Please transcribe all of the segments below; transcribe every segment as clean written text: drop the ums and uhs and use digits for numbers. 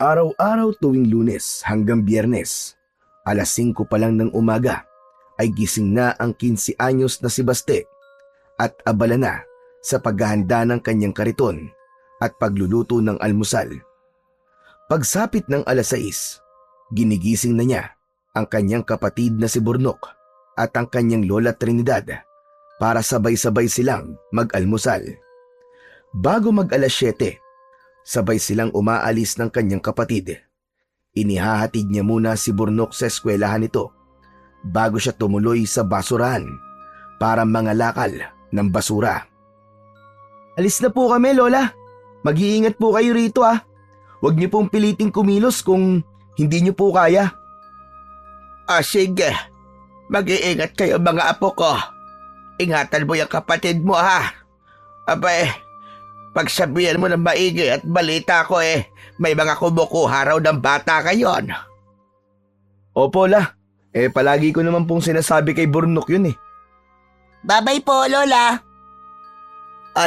Araw-araw tuwing Lunes hanggang Biyernes, alas 5 pa lang ng umaga, ay gising na ang 15 anyos na si Baste at abala na sa paghahanda ng kanyang kariton at pagluluto ng almusal. Pagsapit ng alas 6, ginigising na niya ang kanyang kapatid na si Burnok at ang kanyang lola Trinidad para sabay-sabay silang mag-almusal. Bago mag-alas 7, sabay silang umaalis ng kanyang kapatid. Inihahatid niya muna si Burnok sa eskwelahan nito bago siya tumuloy sa basurahan para mangalakal ng basura. Alis na po kami, Lola. Mag-iingat po kayo rito ah. Huwag niyo pong piliting kumilos kung hindi niyo po kaya. Sige. Mag-iingat kayo mga apo ko. Ingatan mo yung kapatid mo ha. Abay, pagsabihan mo ng maigi at balita ko may mga kumukuha raw ng bata ngayon. Opo, La. Palagi ko naman pong sinasabi kay Burnok yun eh. Babay po, Lola.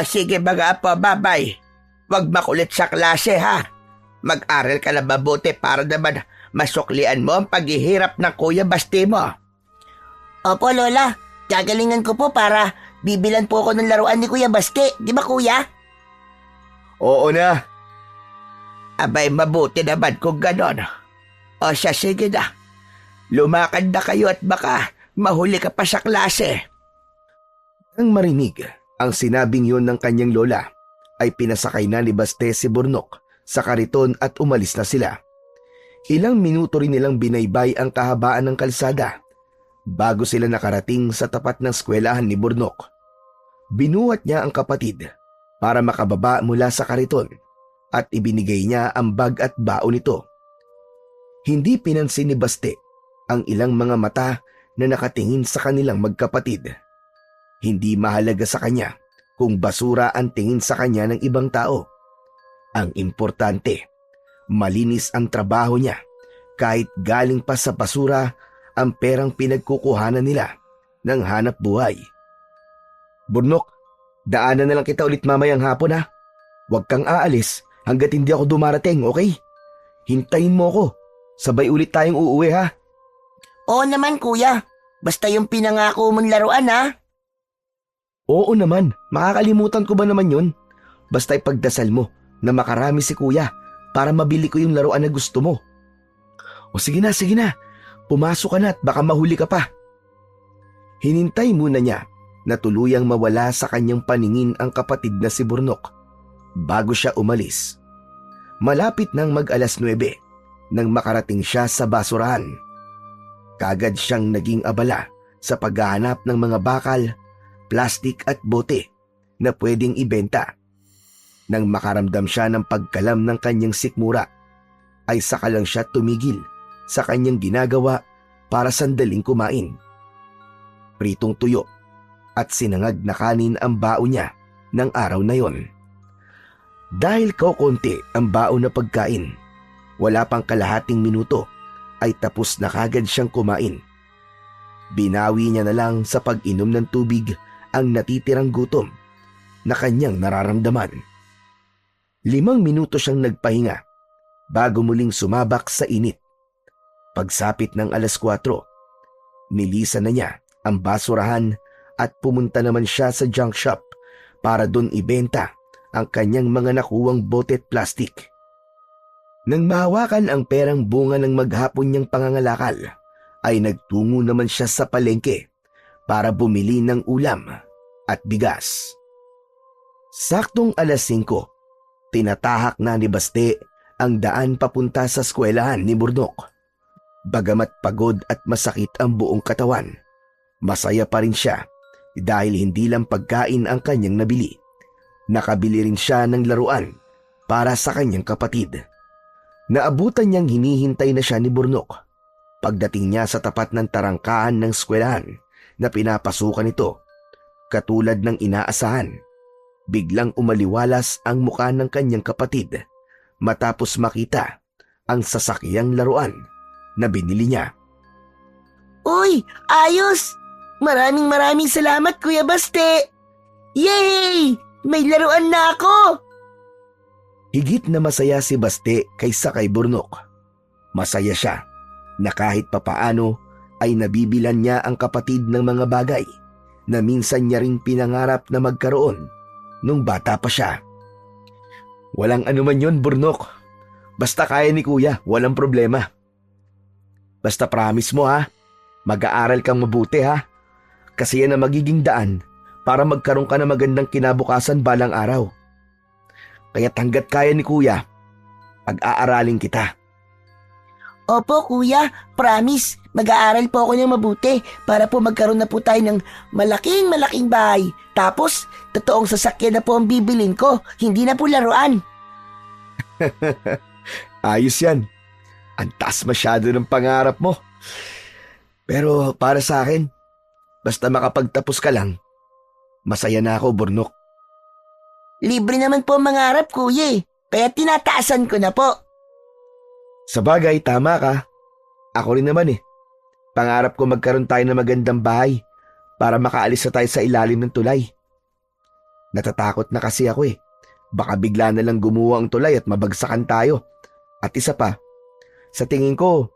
Sige mga apo, babay. Huwag makulit sa klase ha. Mag-aral ka na mabuti para naman masuklian mo ang paghihirap ng Kuya Basti mo. Opo, Lola. Gagalingan ko po para bibilan po ako ng laruan ni Kuya Basti. Di ba, Kuya? Oo na. Abay, mabuti naman kung ganon. Sige na. Lumakad na kayo at baka mahuli ka pa sa klase. Nang marinig ang sinabing yun ng kanyang lola, ay pinasakay na ni Baste si Burnok sa kariton at umalis na sila. Ilang minuto rin nilang binaybay ang kahabaan ng kalsada bago sila nakarating sa tapat ng eskwelahan ni Burnok. Binuhat niya ang kapatid para makababa mula sa kariton at ibinigay niya ang bag at baon nito. Hindi pinansin ni Baste ang ilang mga mata na nakatingin sa kanilang magkapatid. Hindi mahalaga sa kanya kung basura ang tingin sa kanya ng ibang tao. Ang importante, malinis ang trabaho niya kahit galing pa sa basura ang perang pinagkukuhanan nila ng hanap buhay. Burnok, daanan na lang kita ulit mamayang hapon ha. Huwag kang aalis hanggat hindi ako dumarating, okay? Hintayin mo ako. Sabay ulit tayong uuwi ha. Oo naman, Kuya. Basta yung pinangako mong laruan ha. Oo naman, makakalimutan ko ba naman yun? Basta ipagdasal mo na makarami si Kuya para mabili ko yung laruan na gusto mo. O sige na. Pumasok ka na at baka mahuli ka pa. Hinintay muna niya na tuluyang mawala sa kanyang paningin ang kapatid na si Burnok bago siya umalis. Malapit nang mag-alas 9 nang makarating siya sa basurahan. Kaagad siyang naging abala sa paghahanap ng mga bakal, plastik at bote na pwedeng ibenta. Nang makaramdam siya ng pagkalam ng kanyang sikmura, ay saka lang siya tumigil sa kanyang ginagawa para sandaling kumain. Pritong tuyo at sinangag na kanin ang baon niya ng araw na yon. Dahil kaunti ang baon na pagkain, wala pang kalahating minuto ay tapos na kagad siyang kumain. Binawi niya na lang sa pag-inom ng tubig ang natitirang gutom na kanyang nararamdaman. 5 minuto siyang nagpahinga bago muling sumabak sa init. Pagsapit ng alas 4, nilisan na niya ang basurahan at pumunta naman siya sa junk shop para doon ibenta ang kanyang mga nakuwang bote at plastik. Nang mahawakan ang perang bunga ng maghapon niyang pangangalakal, ay nagtungo naman siya sa palengke para bumili ng ulam at bigas. Saktong alas 5, tinatahak na ni Baste ang daan papunta sa eskwelahan ni Burnok. Bagamat pagod at masakit ang buong katawan, masaya pa rin siya dahil hindi lang pagkain ang kanyang nabili. Nakabili rin siya ng laruan para sa kanyang kapatid. Naabutan niyang hinihintay na siya ni Burnok. Pagdating niya sa tapat ng tarangkaan ng eskwelahan na pinapasukan nito, katulad ng inaasahan, biglang umaliwalas ang mukha ng kanyang kapatid matapos makita ang sasakyang laruan na binili niya. Uy, ayos! Maraming salamat, Kuya Baste! Yay! May laruan na ako! Higit na masaya si Baste kaysa kay Burnok. Masaya siya na kahit papaano ay nabibilan niya ang kapatid ng mga bagay na minsan niya ring pinangarap na magkaroon nung bata pa siya. Walang anuman yon, Burnok. Basta kaya ni Kuya, walang problema. Basta promise mo ha, mag-aaral kang mabuti ha. Kasi yan ang magiging daan para magkaroon ka ng magandang kinabukasan balang araw. Kaya hanggat kaya ni Kuya, pag-aaralin kita. Opo, kuya. Promise. Mag-aaral po ako ng mabuti para po magkaroon na po tayo ng malaking bahay. Tapos, totoong sasakyan na po ang bibilin ko. Hindi na po laruan. Ayos yan. Ang taas masyado ng pangarap mo. Pero para sa akin, basta makapagtapos ka lang, masaya na ako, Burnok. Libre naman po ang mangarap, kuya. Kaya tinataasan ko na po. Sa bagay, tama ka. Ako rin naman eh. Pangarap ko magkaroon tayo ng magandang bahay para makaalis na tayo sa ilalim ng tulay. Natatakot na kasi ako eh. Baka bigla na lang gumuho ang tulay at mabagsakan tayo. At isa pa, sa tingin ko,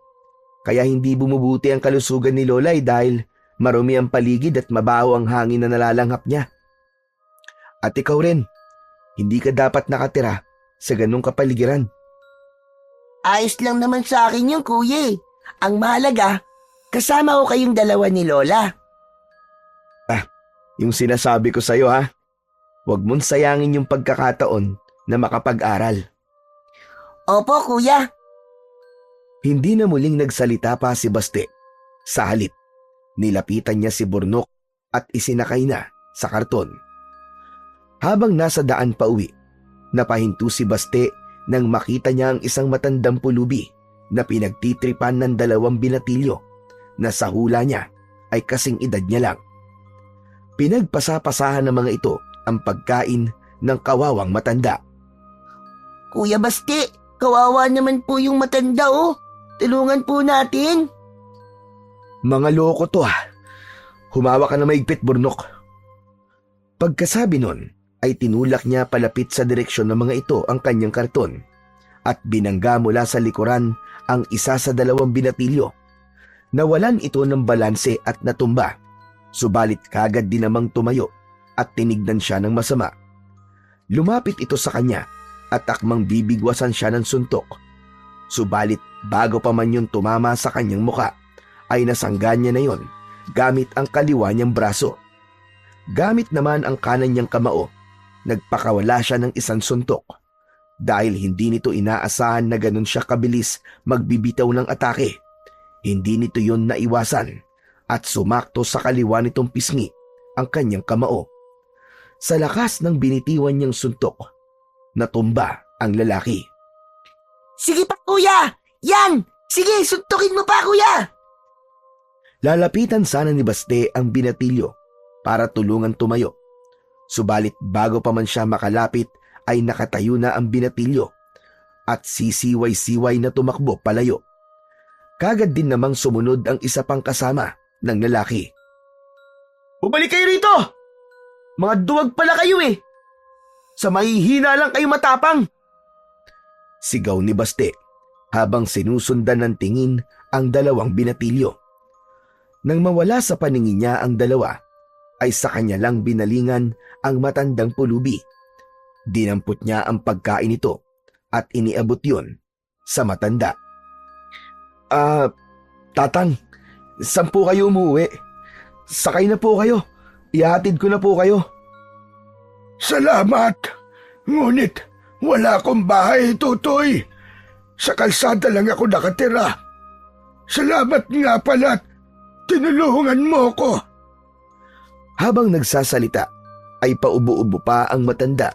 kaya hindi bumubuti ang kalusugan ni Lola dahil marumi ang paligid at mabaho ang hangin na nalalanghap niya. At ikaw rin, hindi ka dapat nakatira sa ganung kapaligiran. Ayos lang naman sa akin yung kuya. Ang mahalaga, kasama ko kayong dalawa ni Lola. Yung sinasabi ko sa'yo ha, huwag mong sayangin yung pagkakataon na makapag-aral. Opo, kuya. Hindi na muling nagsalita pa si Baste. Sa halip, nilapitan niya si Burnok at isinakay na sa karton. Habang nasa daan pa uwi, napahinto si Baste nang makita niya ang isang matandang pulubi na pinagtitripan ng 2 binatilyo na sa hula niya ay kasing edad niya lang. Pinagpasapasahan ng mga ito ang pagkain ng kawawang matanda. Kuya Baste, kawawa naman po yung matanda oh. Tulungan po natin. Mga loko to ha. Humawa ka na maigpit, Burnok. Pagkasabi nun, ay tinulak niya palapit sa direksyon ng mga ito ang kanyang karton at binangga mula sa likuran ang isa sa 2 binatilyo. Nawalan ito ng balanse at natumba, subalit kagad din namang tumayo at tinignan siya ng masama. Lumapit ito sa kanya at akmang bibigwasan siya ng suntok. Subalit bago pa man yun tumama sa kanyang muka, ay nasangga niya na yon gamit ang kaliwa niyang braso. Gamit naman ang kanan niyang kamao, nagpakawala siya ng isang suntok. Dahil hindi nito inaasahan na ganun siya kabilis magbibitaw ng atake, hindi nito yon naiwasan at sumakto sa kaliwa nitong pisngi ang kanyang kamao. Sa lakas ng binitiwan niyang suntok, natumba ang lalaki. Sige pa, kuya! Yan! Sige, suntukin mo pa, kuya! Lalapitan sana ni Baste ang binatilyo para tulungan tumayo. Subalit bago pa man siya makalapit ay nakatayo na ang binatilyo at sisiway-siway na tumakbo palayo. Kagad din namang sumunod ang isa pang kasama ng lalaki. Bumalik kayo rito! Mga duwag pala kayo eh! Sa mahihina lang kayo matapang! Sigaw ni Baste habang sinusundan ng tingin ang 2 binatilyo. Nang mawala sa paningin niya ang 2, ay sa kanya lang binalingan ang matandang pulubi. Dinampot niya ang pagkain nito at iniabot yon sa matanda. Tatang, saan po kayo umuwi? Sakay na po kayo. Ihatid ko na po kayo. Salamat. Ngunit wala akong bahay, Tutoy. Sa kalsada lang ako nakatira. Salamat nga pala at tinulungan mo ko. Habang nagsasalita, ay paubo-ubo pa ang matanda.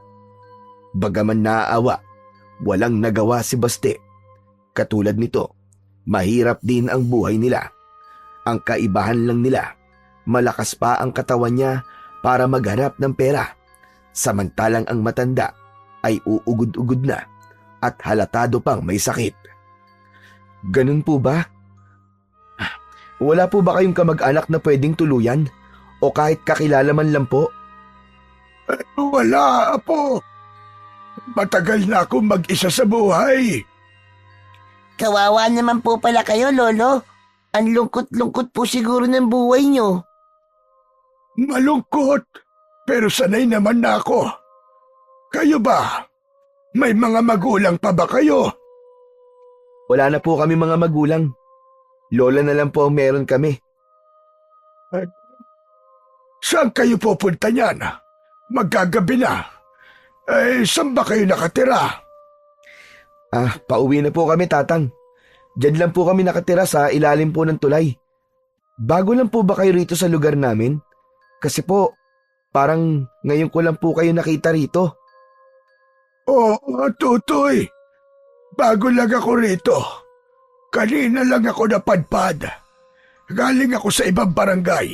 Bagaman naaawa, walang nagawa si Baste. Katulad nito, mahirap din ang buhay nila. Ang kaibahan lang nila, malakas pa ang katawan niya para maghanap ng pera. Samantalang ang matanda ay uugod-ugod na at halatado pang may sakit. Ganun po ba? Wala po ba kayong kamag-anak na pwedeng tuluyan? O kahit kakilala man lang po? Wala, Apo. Matagal na akong mag-isa sa buhay. Kawawa naman po pala kayo, Lolo. Ang lungkot-lungkot po siguro ng buhay nyo. Malungkot, pero sanay naman na ako. Kayo ba? May mga magulang pa ba kayo? Wala na po kami mga magulang. Lola na lang po ang meron kami. Saan kayo pupunta niyan? Magagabi na. Saan ba kayo nakatira? Pauwi na po kami, Tatang. Diyan lang po kami nakatira sa ilalim po ng tulay. Bago lang po ba kayo rito sa lugar namin? Kasi po, parang ngayon ko lang po kayo nakita rito. Oo, Tutoy. Bago lang ako rito. Kanina lang ako napadpad. Galing ako sa ibang barangay.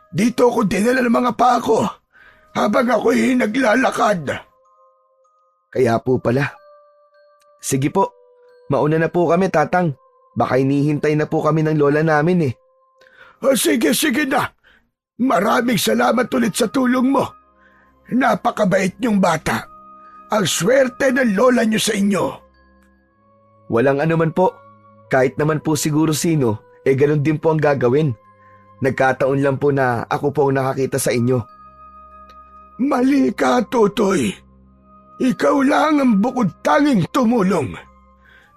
Dito ako dinala ng mga pako habang ako'y naglalakad. Kaya po pala. Sige po, mauna na po kami, Tatang. Baka hinihintay na po kami ng lola namin eh. Sige na. Maraming salamat ulit sa tulong mo. Napakabait niyong bata. Ang swerte ng lola niyo sa inyo. Walang anuman po. Kahit naman po siguro sino, ganun din po ang gagawin. Nagkataon lang po na ako po ang nakakita sa inyo. Mali ka, Tutoy. Ikaw lang ang bukod tanging tumulong.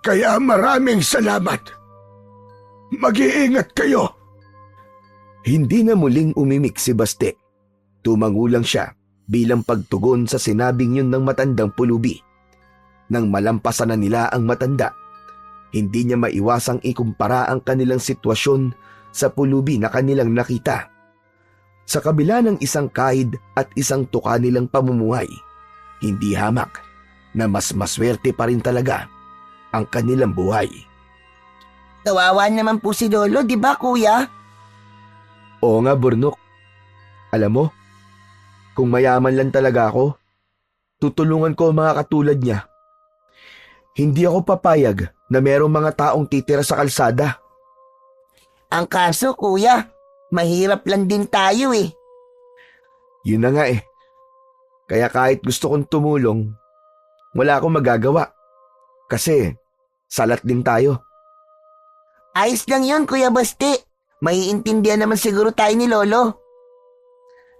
Kaya maraming salamat. Mag-iingat kayo. Hindi na muling umimik si Baste. Tumango lang siya bilang pagtugon sa sinabing yun ng matandang pulubi. Nang malampasan na nila ang matanda, hindi niya maiwasang ikumpara ang kanilang sitwasyon sa pulubi na kanilang nakita. Sa kabila ng isang kahid at isang tuka nilang pamumuhay, hindi hamak na mas maswerte pa rin talaga ang kanilang buhay. Kawawa naman po si Lolo, di ba kuya? Oo nga, Burnok. Alam mo, kung mayaman lang talaga ako, tutulungan ko ang mga katulad niya. Hindi ako papayag na merong mga taong titira sa kalsada. Ang kaso kuya, mahirap lang din tayo eh. Yun na nga eh. Kaya kahit gusto kong tumulong, wala akong magagawa. Kasi salat din tayo. Ayos lang yun, Kuya Baste. Maiintindihan naman siguro tayo ni Lolo.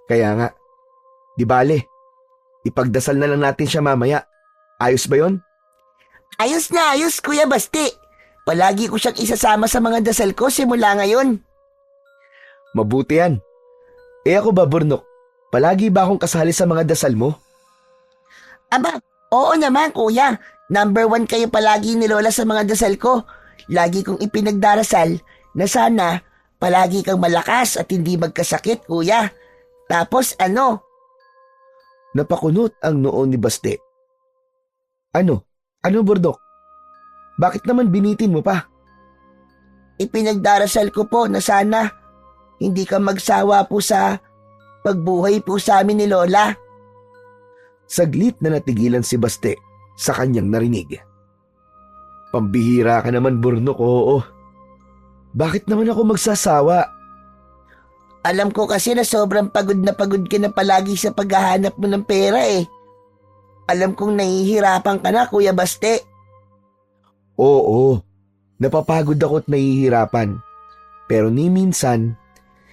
Kaya nga, di bale, ipagdasal na lang natin siya mamaya. Ayos ba yon? Ayos na ayos, Kuya Baste. Palagi ko siyang isasama sa mga dasal ko simula ngayon. Mabuti yan. Ako ba, Burnok? Palagi ba akong kasali sa mga dasal mo? Aba, oo naman kuya. Number 1 kayo palagi ni Lola sa mga dasal ko. Lagi kong ipinagdarasal na sana palagi kang malakas at hindi magkasakit, kuya. Tapos ano? Napakunot ang noon ni Baste. Ano? Ano, Burnok? Bakit naman binitin mo pa? Ipinagdarasal ko po na sana hindi ka magsawa po sa pagbuhay po sa amin ni Lola. Saglit na natigilan si Baste sa kanyang narinig. Pambihira ka naman, Burnok, oo. Bakit naman ako magsasawa? Alam ko kasi na sobrang pagod ka na palagi sa paghahanap mo ng pera eh. Alam kong nahihirapan ka na, Kuya Baste. Oo, napapagod ako at nahihirapan. Pero ni minsan,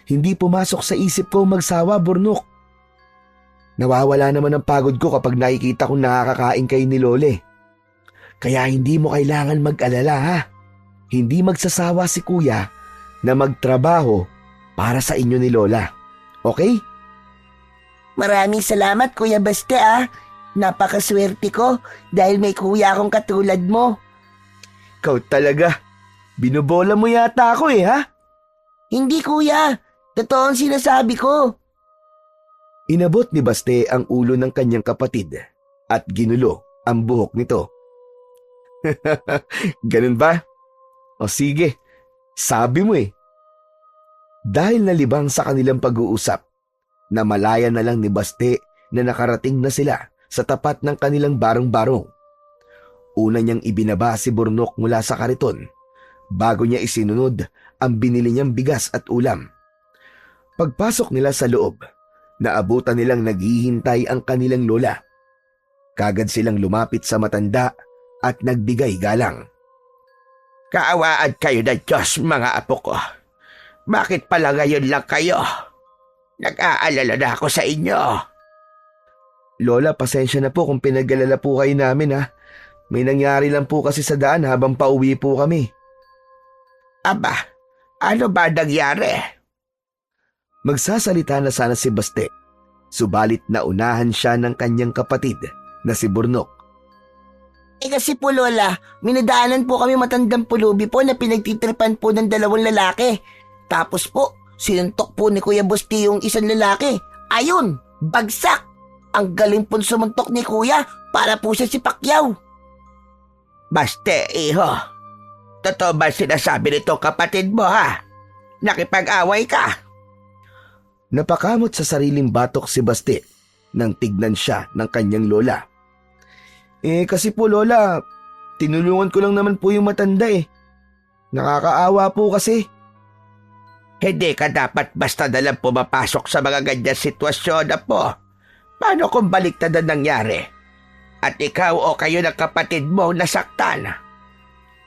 hindi pumasok sa isip ko magsawa, Burnok. Nawawala naman ang pagod ko kapag nakikita kong nakakakain kayo ni Lole. Kaya hindi mo kailangan mag-alala ha. Hindi magsasawa si Kuya na magtrabaho para sa inyo ni Lola. Okay? Maraming salamat, Kuya Baste ah. Napakaswerte ko dahil may kuya akong katulad mo. Ikaw talaga. Binobola mo yata ako eh ha? Hindi kuya. Totoo ang sinasabi ko. Inabot ni Baste ang ulo ng kanyang kapatid at ginulo ang buhok nito. Ganun ba? O sige, sabi mo eh. Dahil nalibang sa kanilang pag-uusap, namalaya na lang ni Baste na nakarating na sila sa tapat ng kanilang barong-barong. Una niyang ibinaba si Burnok mula sa kariton bago niya isinunod ang binili niyang bigas at ulam. Pagpasok nila sa loob, naabutan nilang naghihintay ang kanilang lola. Kagad silang lumapit sa matanda at nagbigay galang. Kaawaan kayo ng Diyos, mga apo ko. Bakit pala ngayon lang kayo? Nag-aalala na ako sa inyo. Lola, pasensya na po kung pinag-alala po kayo namin ha. May nangyari lang po kasi sa daan habang pauwi po kami. Aba, ano ba nangyari? Magsasalita na sana si Baste, subalit naunahan siya ng kanyang kapatid na si Burnok. Kasi po Lola, minadaanan po kami matandang pulubi po na pinagtitripan po ng dalawang lalaki. Tapos po, sinuntok po ni Kuya Busti yung isang lalaki. Ayun, bagsak! Ang galing po sumuntok ni Kuya para po siya si Pacquiao. Baste, iho. Totoo ba sinasabi nito kapatid mo ha? Nakipag-away ka? Napakamot sa sariling batok si Baste nang tignan siya ng kanyang lola. Kasi po Lola, tinulungan ko lang naman po yung matanda eh. Nakakaawa po kasi. Hindi ka dapat basta nalang pumapasok sa mga ganyan sitwasyon, apo. Paano kung baliktad ang nangyari? At ikaw o kayo ng kapatid mo nasaktan?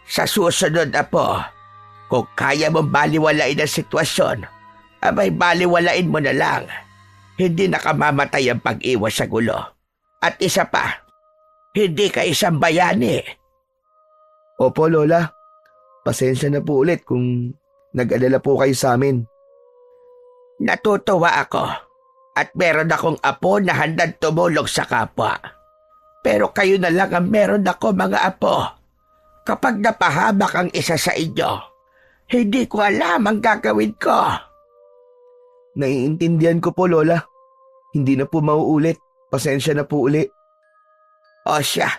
Sa susunod, apo, kung kaya mong baliwalain ang sitwasyon, abay baliwalain mo na lang. Hindi nakamamatay ang pag-iwas sa gulo. At isa pa, hindi ka isang bayani. Opo Lola, pasensya na po ulit kung nag-alala po kayo sa amin. Natutuwa ako at meron akong apo na handang tumulong sa kapwa. Pero kayo na lang ang meron ako, mga apo. Kapag napahamak ang isa sa inyo, hindi ko alam ang gagawin ko. Naiintindihan ko po Lola. Hindi na po mauulit. Pasensya na po uli. O siya,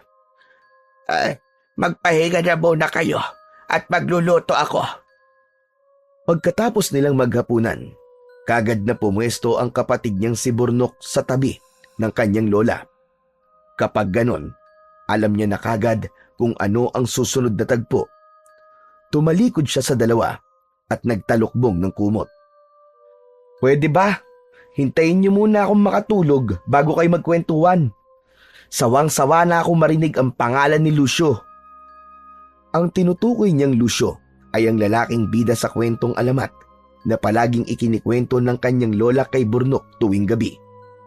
magpahinga na muna kayo at magluluto ako. Pagkatapos nilang maghapunan, kagad na pumwesto ang kapatid niyang si Burnok sa tabi ng kanyang lola. Kapag ganon, alam niya na kagad kung ano ang susunod na tagpo. Tumalikod siya sa dalawa at nagtalukbong ng kumot. Pwede ba? Hintayin niyo muna akong makatulog bago kayo magkwentuhan. Sawang-sawa na akong marinig ang pangalan ni Lucio. Ang tinutukoy niyang Lucio ay ang lalaking bida sa kwentong alamat na palaging ikinikwento ng kanyang lola kay Burnok tuwing gabi.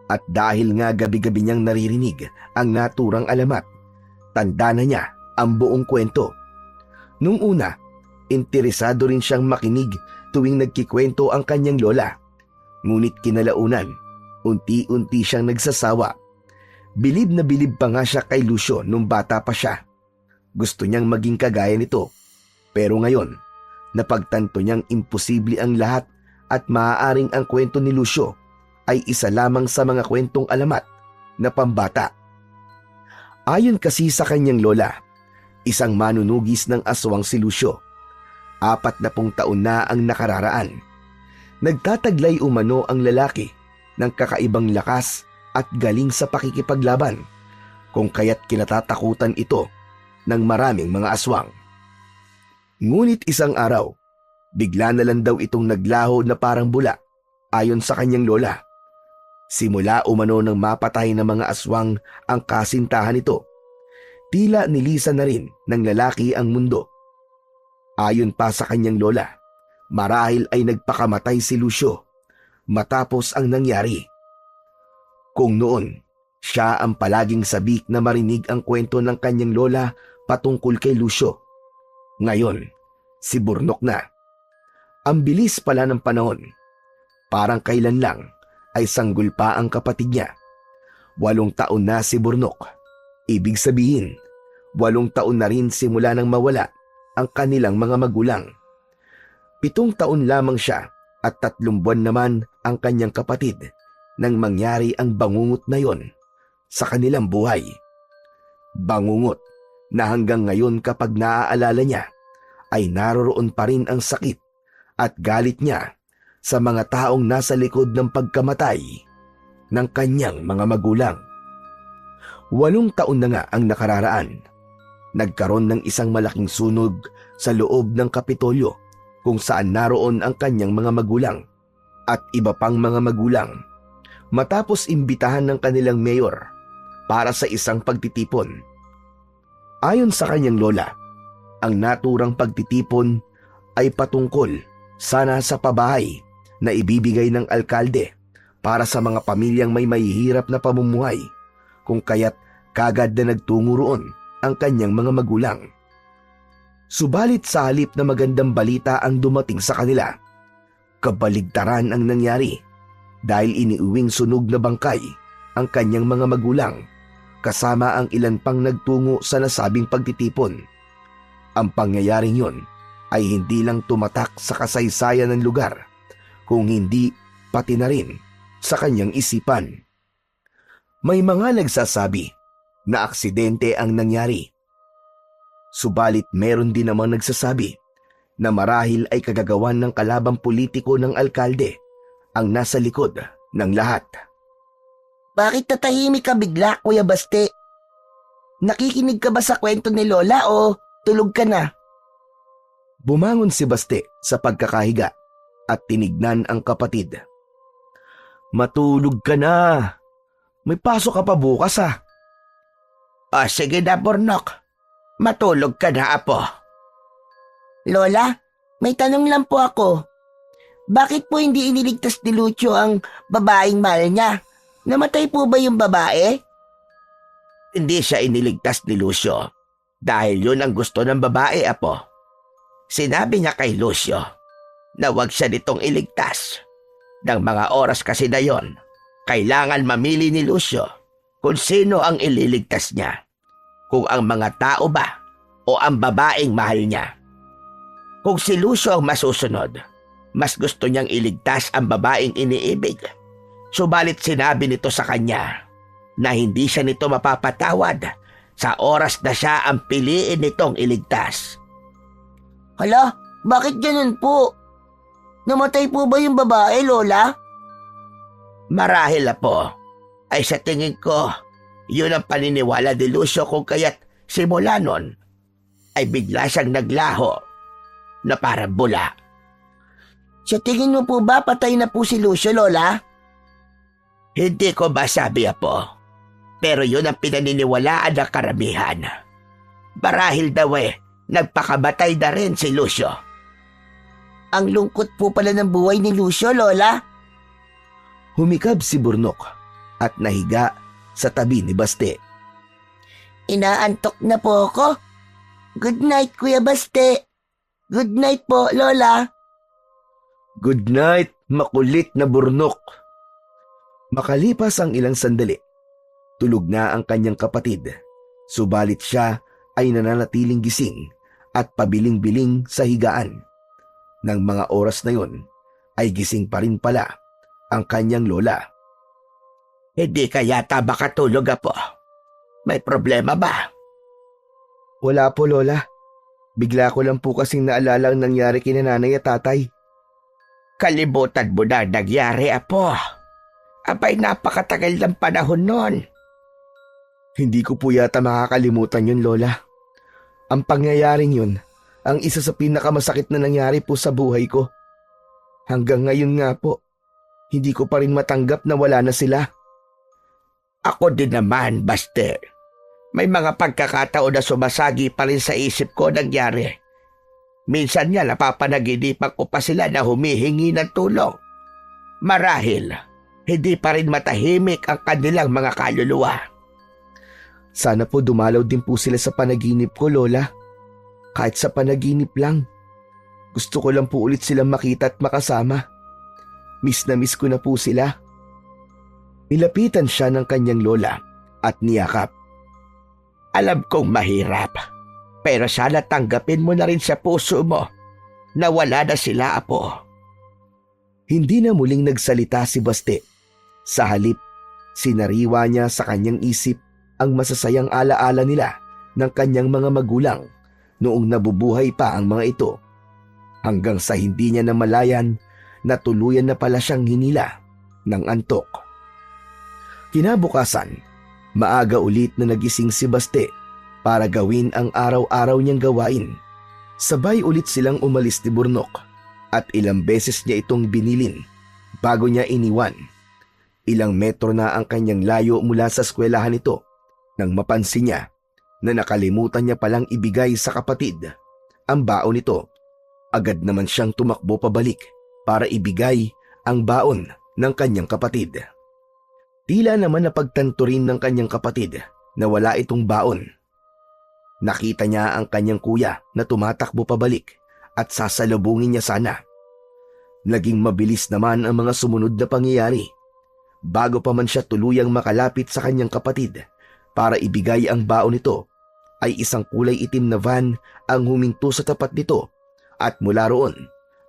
At dahil nga gabi-gabi niyang naririnig ang naturang alamat, tanda na niya ang buong kwento. Nung una, interesado rin siyang makinig tuwing nagkikwento ang kanyang lola. Ngunit kinalaunan, unti-unti siyang nagsasawa. Bilib na bilib pa nga siya kay Lucio nung bata pa siya. Gusto niyang maging kagaya nito. Pero ngayon, napagtanto niyang imposible ang lahat at maaaring ang kwento ni Lucio ay isa lamang sa mga kwentong alamat na pambata. Ayon kasi sa kanyang lola, isang manunugis ng aswang si Lucio. 40 taon na ang nakararaan. Nagtataglay umano ang lalaki ng kakaibang lakas at galing sa pakikipaglaban, kung kaya't kinatatakutan ito ng maraming mga aswang. Ngunit isang araw, bigla na lang daw itong naglaho na parang bula ayon sa kanyang lola. Simula umano ng mapatay ng mga aswang ang kasintahan nito, tila nilisan na rin ng lalaki ang mundo. Ayon pa sa kanyang lola, marahil ay nagpakamatay si Lucio matapos ang nangyari. Kung noon, siya ang palaging sabik na marinig ang kwento ng kanyang lola patungkol kay Lucio. Ngayon, si Burnok na. Ang bilis pala ng panahon. Parang kailan lang ay sanggol pa ang kapatid niya. 8 taon na si Burnok. Ibig sabihin, 8 taon na rin simula nang mawala ang kanilang mga magulang. 7 taon lamang siya at 3 buwan naman ang kanyang kapatid nang mangyari ang bangungot na yon sa kanilang buhay. Bangungot na hanggang ngayon kapag naaalala niya ay naroroon pa rin ang sakit at galit niya sa mga taong nasa likod ng pagkamatay ng kanyang mga magulang. 8 taon na nga ang nakararaan. Nagkaroon ng isang malaking sunog sa loob ng Kapitolyo kung saan naroon ang kanyang mga magulang at iba pang mga magulang. Matapos imbitahan ng kanilang mayor, para sa isang pagtitipon. Ayon sa kanyang lola, ang naturang pagtitipon ay patungkol sana sa pabahay na ibibigay ng alkalde para sa mga pamilyang may mahihirap na pamumuhay, kung kaya't kagad na nagtungo roon ang kanyang mga magulang. Subalit sa halip na magandang balita ang dumating sa kanila, kabaligtaran ang nangyari dahil iniuwing sunog na bangkay ang kanyang mga magulang kasama ang ilan pang nagtungo sa nasabing pagtitipon. Ang pangyayaring yon ay hindi lang tumatak sa kasaysayan ng lugar, kung hindi pati na rin sa kanyang isipan. May mga nagsasabi na aksidente ang nangyari. Subalit meron din namang nagsasabi na marahil ay kagagawan ng kalabang politiko ng alkalde ang nasa likod ng lahat. Bakit tatahimik ka bigla, Kuya Baste? Nakikinig ka ba sa kwento ni Lola o tulog ka na? Bumangon si Baste sa pagkakahiga at tinignan ang kapatid. Matulog ka na. May pasok ka pa bukas ah. Sige na, Burnok. Matulog ka na, apo. Lola, may tanong lang po ako. Bakit po hindi iniligtas ni Lucio ang babaeng mahal niya? Namatay po ba yung babae? Hindi siya iniligtas ni Lucio dahil yun ang gusto ng babae, apo. Sinabi niya kay Lucio na huwag siya nitong iligtas. Ng mga oras kasi na yon, kailangan mamili ni Lucio kung sino ang ililigtas niya. Kung ang mga tao ba o ang babaeng mahal niya. Kung si Lucio ang masusunod, mas gusto niyang iligtas ang babaeng iniibig. Subalit sinabi nito sa kanya na hindi siya nito mapapatawad sa oras na siya ang piliin nitong iligtas. Hala, bakit ganun po? Namatay po ba yung babae, Lola? Marahil po, ay sa tingin ko, yun ang paniniwala ni Lucio kung kaya't simula nun ay bigla siyang naglaho na parang bula. Sa tingin mo po ba patay na po si Lucio, Lola? Hindi ko masabi, apo. Pero yun ang pinaniniwalaan ng karamihan. Marahil daw nagpakamatay na rin si Lucio. Ang lungkot po pala ng buhay ni Lucio, Lola. Humikab si Burnok at nahiga sa tabi ni Baste. Inaantok na po ako. Good night, Kuya Baste. Good night po, Lola. Good night, makulit na Burnok. Makalipas ang ilang sandali, tulog na ang kanyang kapatid. Subalit siya ay nananatiling gising at pabiling-biling sa higaan. Nang mga oras na yon, ay gising pa rin pala ang kanyang lola. Hindi ka yata makatulog, apo. May problema ba? Wala po, Lola. Bigla ko lang po kasing naalala ang nangyari kina nanay at tatay. Kalimutan mo na nangyari, apo. Abay, napakatagal ng panahon nun. Hindi ko po yata makakalimutan yun, Lola. Ang pangyayaring yun, ang isa sa pinakamasakit na nangyari po sa buhay ko. Hanggang ngayon nga po, hindi ko pa rin matanggap na wala na sila. Ako din naman, Baste. May mga pagkakataon na sumasagi pa rin sa isip ko nangyari. Minsan nga napapanaginipan ko pa sila na humihingi ng tulong. Marahil, hindi pa rin matahimik ang kanilang mga kaluluwa. Sana po dumalaw din po sila sa panaginip ko, Lola. Kahit sa panaginip lang. Gusto ko lang po ulit silang makita at makasama. Miss na miss ko na po sila. Nilapitan siya ng kanyang lola at niyakap. Alam kong mahirap, pero sana tanggapin mo na rin sa puso mo na wala na sila, apo. Hindi na muling nagsalita si Baste. Sa halip, sinariwa niya sa kanyang isip ang masasayang alaala nila ng kanyang mga magulang noong nabubuhay pa ang mga ito. Hanggang sa hindi niya namalayan na tuluyan na pala siyang hinila ng antok. Kinabukasan, maaga ulit na nagising si Baste para gawin ang araw-araw niyang gawain. Sabay ulit silang umalis ni Burnok at ilang beses niya itong binilin bago niya iniwan. Ilang metro na ang kanyang layo mula sa eskwelahan nito Nang mapansin niya na nakalimutan niya palang ibigay sa kapatid ang baon nito, agad naman siyang tumakbo pabalik para ibigay ang baon ng kanyang kapatid. Tila naman napagtanto rin ng kanyang kapatid na wala itong baon. Nakita niya ang kanyang kuya na tumatakbo pabalik at sasalubungin niya sana. Naging mabilis naman ang mga sumunod na pangyayari. Bago pa man siya tuluyang makalapit sa kanyang kapatid para ibigay ang baon nito, ay isang kulay itim na van ang huminto sa tapat nito at mula roon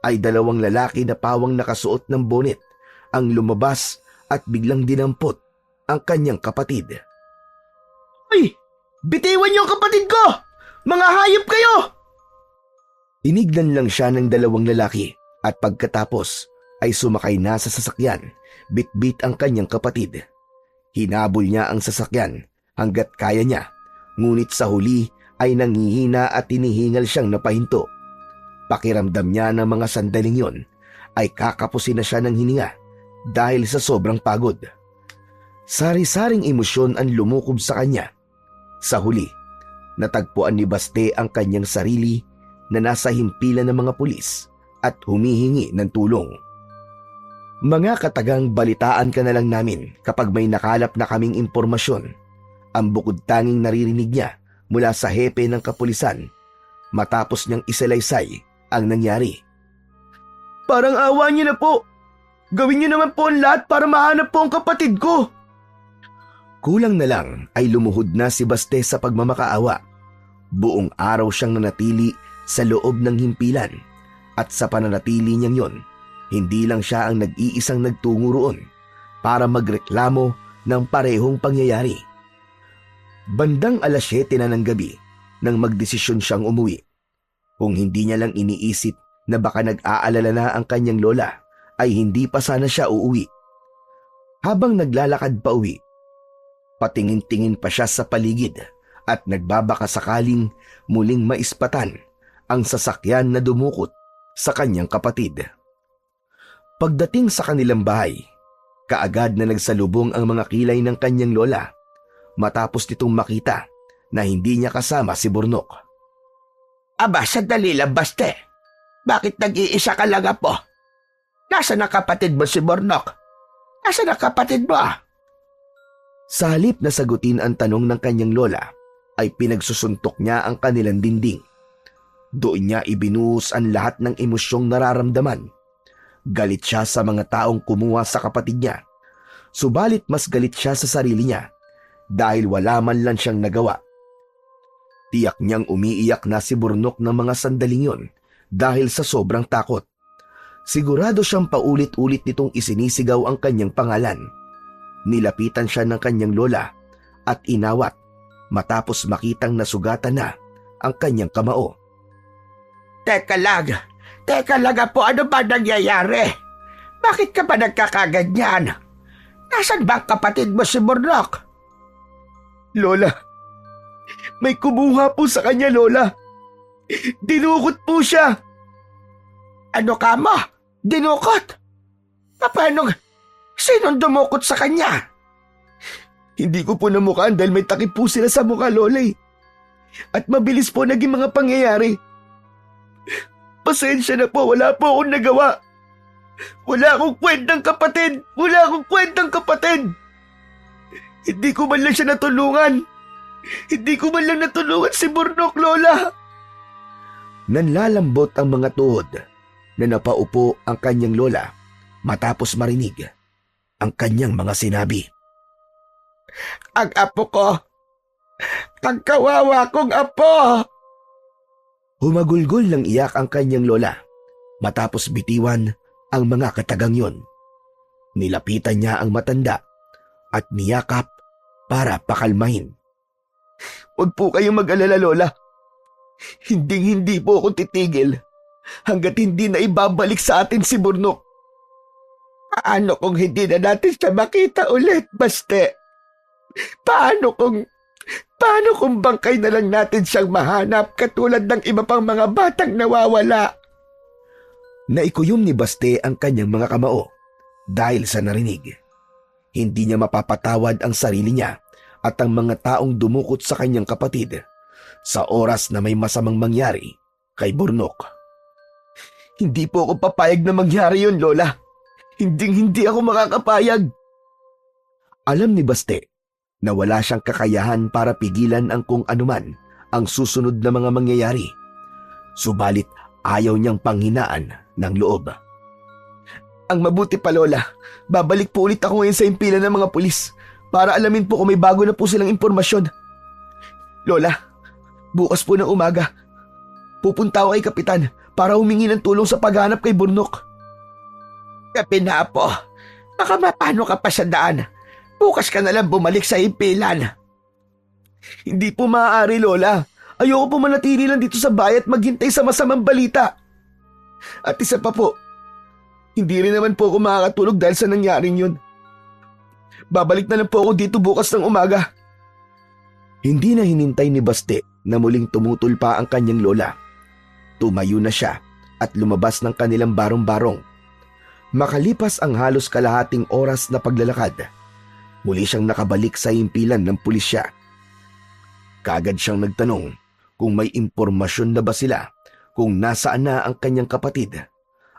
ay dalawang lalaki na pawang nakasuot ng bonnet ang lumabas at biglang dinampot ang kanyang kapatid. Uy! Bitiwan niyo ang kapatid ko! Mga hayop kayo! Tinignan lang siya ng dalawang lalaki at pagkatapos ay sumakay na sa sasakyan, bitbit ang kanyang kapatid. Hinabol niya ang sasakyan hanggat kaya niya, ngunit sa huli ay nanghihina at tinihingal siyang napahinto. Pakiramdam niya ng mga sandaling yon ay kakapusin na siya ng hininga dahil sa sobrang pagod. Sari-saring emosyon ang lumukob sa kanya. Sa huli, natagpuan ni Baste ang kanyang sarili na nasa himpilan ng mga pulis at humihingi ng tulong. Mga katagang balitaan ka na lang namin kapag may nakalap na kaming impormasyon. Ang bukod tanging naririnig niya mula sa hepe ng kapulisan matapos niyang isalaysay ang nangyari. Parang awa niyo na po. Gawin niyo naman po ang lahat para mahanap po ang kapatid ko. Kulang na lang ay lumuhod na si Baste sa pagmamakaawa. Buong araw siyang nanatili sa loob ng himpilan at sa pananatili niyang yon, hindi lang siya ang nag-iisang nagtungo roon para magreklamo ng parehong pangyayari. Bandang 7:00 na ng gabi nang magdesisyon siyang umuwi. Kung hindi niya lang iniisip na baka nag-aalala na ang kanyang lola, ay hindi pa sana siya uuwi. Habang naglalakad pa uwi, patingin-tingin pa siya sa paligid at nagbabaka sakaling muling maispatan ang sasakyan na dumukot sa kanyang kapatid. Pagdating sa kanilang bahay, kaagad na nagsalubong ang mga kilay ng kanyang lola matapos nitong makita na hindi niya kasama si Burnok. Aba, sandali lang, Baste. Bakit nag-iisa ka lang po? Nasaan ang kapatid mo si Burnok? Nasaan ang kapatid mo? Sa halip na sagutin ang tanong ng kanyang lola, ay pinagsusuntok niya ang kanilang dingding. Doon niya ibinuhos ang lahat ng emosyong nararamdaman. Galit siya sa mga taong kumuha sa kapatid niya. Subalit mas galit siya sa sarili niya dahil wala man lang siyang nagawa. Tiyak niyang umiiyak na si Burnok ng mga sandaling yon dahil sa sobrang takot. Sigurado siyang paulit-ulit nitong isinisigaw ang kanyang pangalan. Nilapitan siya ng kanyang lola at inawat matapos makitang nasugatan na ang kanyang kamao. Teka lang po, ano ba nangyayari? Bakit ka ba nagkakaganyan? Nasaan ba ang kapatid mo si Burnok? Lola, may kumuha po sa kanya, Lola. Dinukot po siya. Ano ka mo? Dinukot? Paano? Sinong dumukot sa kanya? Hindi ko po namukhaan dahil may takip po sila sa mukha, Lola. At mabilis po naging mga pangyayari. Pasensya na po, wala po akong nagawa. Wala akong kwentang kapatid. Hindi ko man lang siya natulungan. Hindi ko man lang natulungan si Burnok, Lola. Nanlalambot ang mga tuhod na napaupo ang kanyang lola matapos marinig ang kanyang mga sinabi. Ang apo ko. Ang kawawa kong apo. Humagulgol ng iyak ang kanyang lola matapos bitiwan ang mga katagang yon. Nilapitan niya ang matanda at niyakap para pakalmahin. Huwag po kayong mag-alala, Lola. Hindi po ako titigil hanggat hindi na ibabalik sa atin si Burnok. Paano kung hindi na natin siya makita ulit, Baste? Paano kung bangkay na lang natin siyang mahanap katulad ng iba pang mga batang nawawala? Naikuyom ni Baste ang kanyang mga kamao dahil sa narinig. Hindi niya mapapatawad ang sarili niya at ang mga taong dumukot sa kanyang kapatid sa oras na may masamang mangyari kay Burnok. Hindi po ako papayag na mangyari yun, Lola. Hindi ako makakapayag. Alam ni Baste na wala siyang kakayahan para pigilan ang kung anuman ang susunod na mga mangyayari. Subalit ayaw niyang panghinaan ng loob. Ang mabuti pa, Lola, babalik po ulit ako ngayon sa impilan ng mga pulis para alamin po kung may bago na po silang impormasyon. Lola, bukas po ng umaga, pupunta ako kay Kapitan para humingi ng tulong sa paghanap kay Burnok. Kapinapo, baka mapano ka pa sa daan. Bukas ka na lang bumalik sa impilan. Hindi po maaari, Lola. Ayoko po manatili lang dito sa bahay at maghintay sa masamang balita. At isa pa po, hindi rin naman po ako makakatulog dahil sa nangyaring yun. Babalik na lang po ako dito bukas ng umaga. Hindi na hinintay ni Baste na muling tumutol pa ang kanyang lola. Tumayo na siya at lumabas ng kanilang barong-barong. Makalipas ang halos kalahating oras na paglalakad, muli siyang nakabalik sa himpilan ng pulisya. Kaagad siyang nagtanong kung may impormasyon na ba sila kung nasaan na ang kanyang kapatid.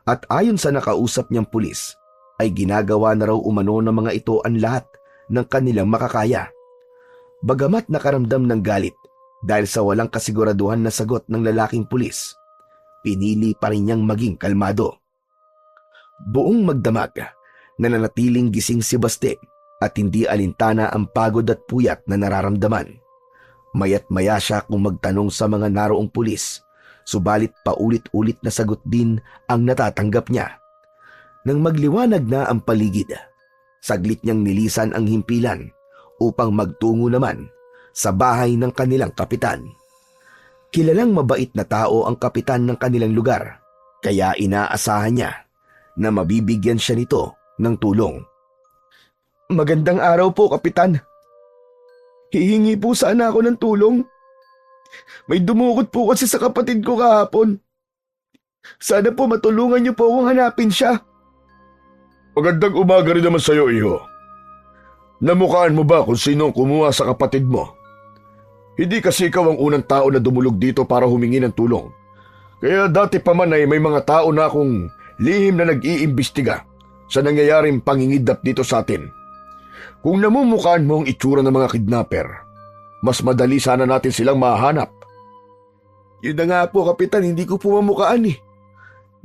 At ayon sa nakausap niyang pulis, ay ginagawa na raw umano ng mga ito ang lahat ng kanilang makakaya. Bagamat nakaramdam ng galit dahil sa walang kasiguraduhan na sagot ng lalaking pulis, pinili pa rin niyang maging kalmado. Buong magdamag, nananatiling gising si Baste at hindi alintana ang pagod at puyat na nararamdaman. Maya't maya siya kung magtanong sa mga naroong pulis, subalit paulit-ulit na sagot din ang natatanggap niya. Nang magliwanag na ang paligid, saglit niyang nilisan ang himpilan upang magtungo naman sa bahay ng kanilang kapitan. Kilalang mabait na tao ang kapitan ng kanilang lugar, kaya inaasahan niya na mabibigyan siya nito ng tulong. Magandang araw po, Kapitan. Hihingi po sana ako ng tulong. May dumukot po kasi sa kapatid ko kahapon. Sana po matulungan niyo po akong hanapin siya. Magandang umaga rin naman sa iyo, iho. Namukhaan mo ba kung sino ang kumuha sa kapatid mo? Hindi kasi ikaw ang unang tao na dumulog dito para humingi ng tulong. Kaya dati pa man ay may mga tao na akong lihim na nag-iimbestiga sa nangyayaring pangingidnap dito sa atin. Kung namumukhaan mo ang itsura ng mga kidnapper, mas madali sana natin silang mahanap. Yun na nga po, Kapitan, hindi ko po mamukhaan eh.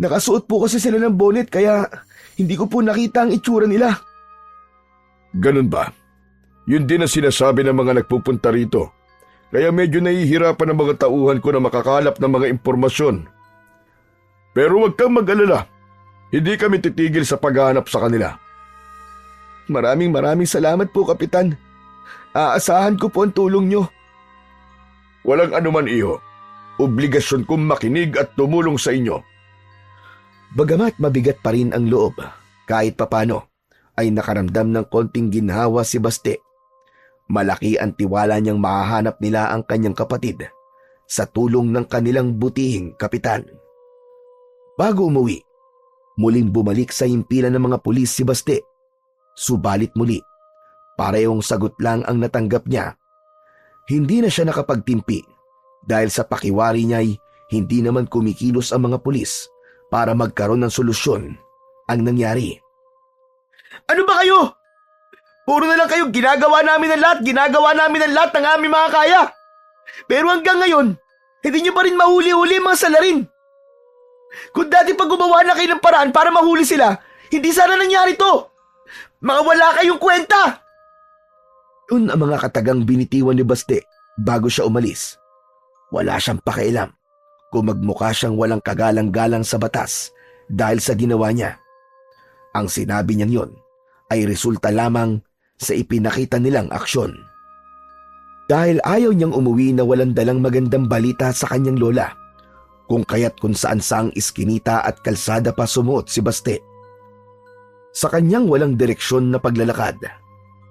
Nakasuot po kasi sila ng bonnet kaya hindi ko po nakita ang itsura nila. Ganun ba? Yun din ang sinasabi ng mga nagpupunta rito. Kaya medyo nahihirapan ang mga tauhan ko na makakalap ng mga impormasyon. Pero huwag kang mag-alala. Hindi kami titigil sa paghahanap sa kanila. Maraming salamat po, Kapitan. Aasahan ko po ang tulong nyo. Walang anuman, iho. Obligasyon kong makinig at tumulong sa inyo. Bagamat mabigat pa rin ang loob, kahit papano, ay nakaramdam ng konting ginhawa si Baste. Malaki ang tiwala niyang mahahanap nila ang kanyang kapatid sa tulong ng kanilang butihing kapitan. Bago umuwi, muling bumalik sa himpilan ng mga pulis si Baste. Subalit muli, parehong sagot lang ang natanggap niya. Hindi na siya nakapagtimpi dahil sa pakiwari niya'y hindi naman kumikilos ang mga pulis para magkaroon ng solusyon ang nangyari. Ano ba kayo? Puro na lang kayo, ginagawa namin ang lahat ng aming mga kaya. Pero hanggang ngayon, hindi nyo pa rin mahuli-huli mga salarin. Kung dati pa gumawa na kayo ng paraan para mahuli sila, hindi sana nangyari to. Mga wala kayong kwenta! Yun ang mga katagang binitiwan ni Baste bago siya umalis. Wala siyang pakialam kung magmukha siyang walang kagalang-galang sa batas dahil sa ginawa niya. Ang sinabi niyang yun ay resulta lamang sa ipinakita nilang aksyon. Dahil ayaw niyang umuwi na walang dalang magandang balita sa kanyang lola, kung kaya't kung saan-saang iskinita at kalsada pa sumuot si Baste. Sa kanyang walang direksyon na paglalakad,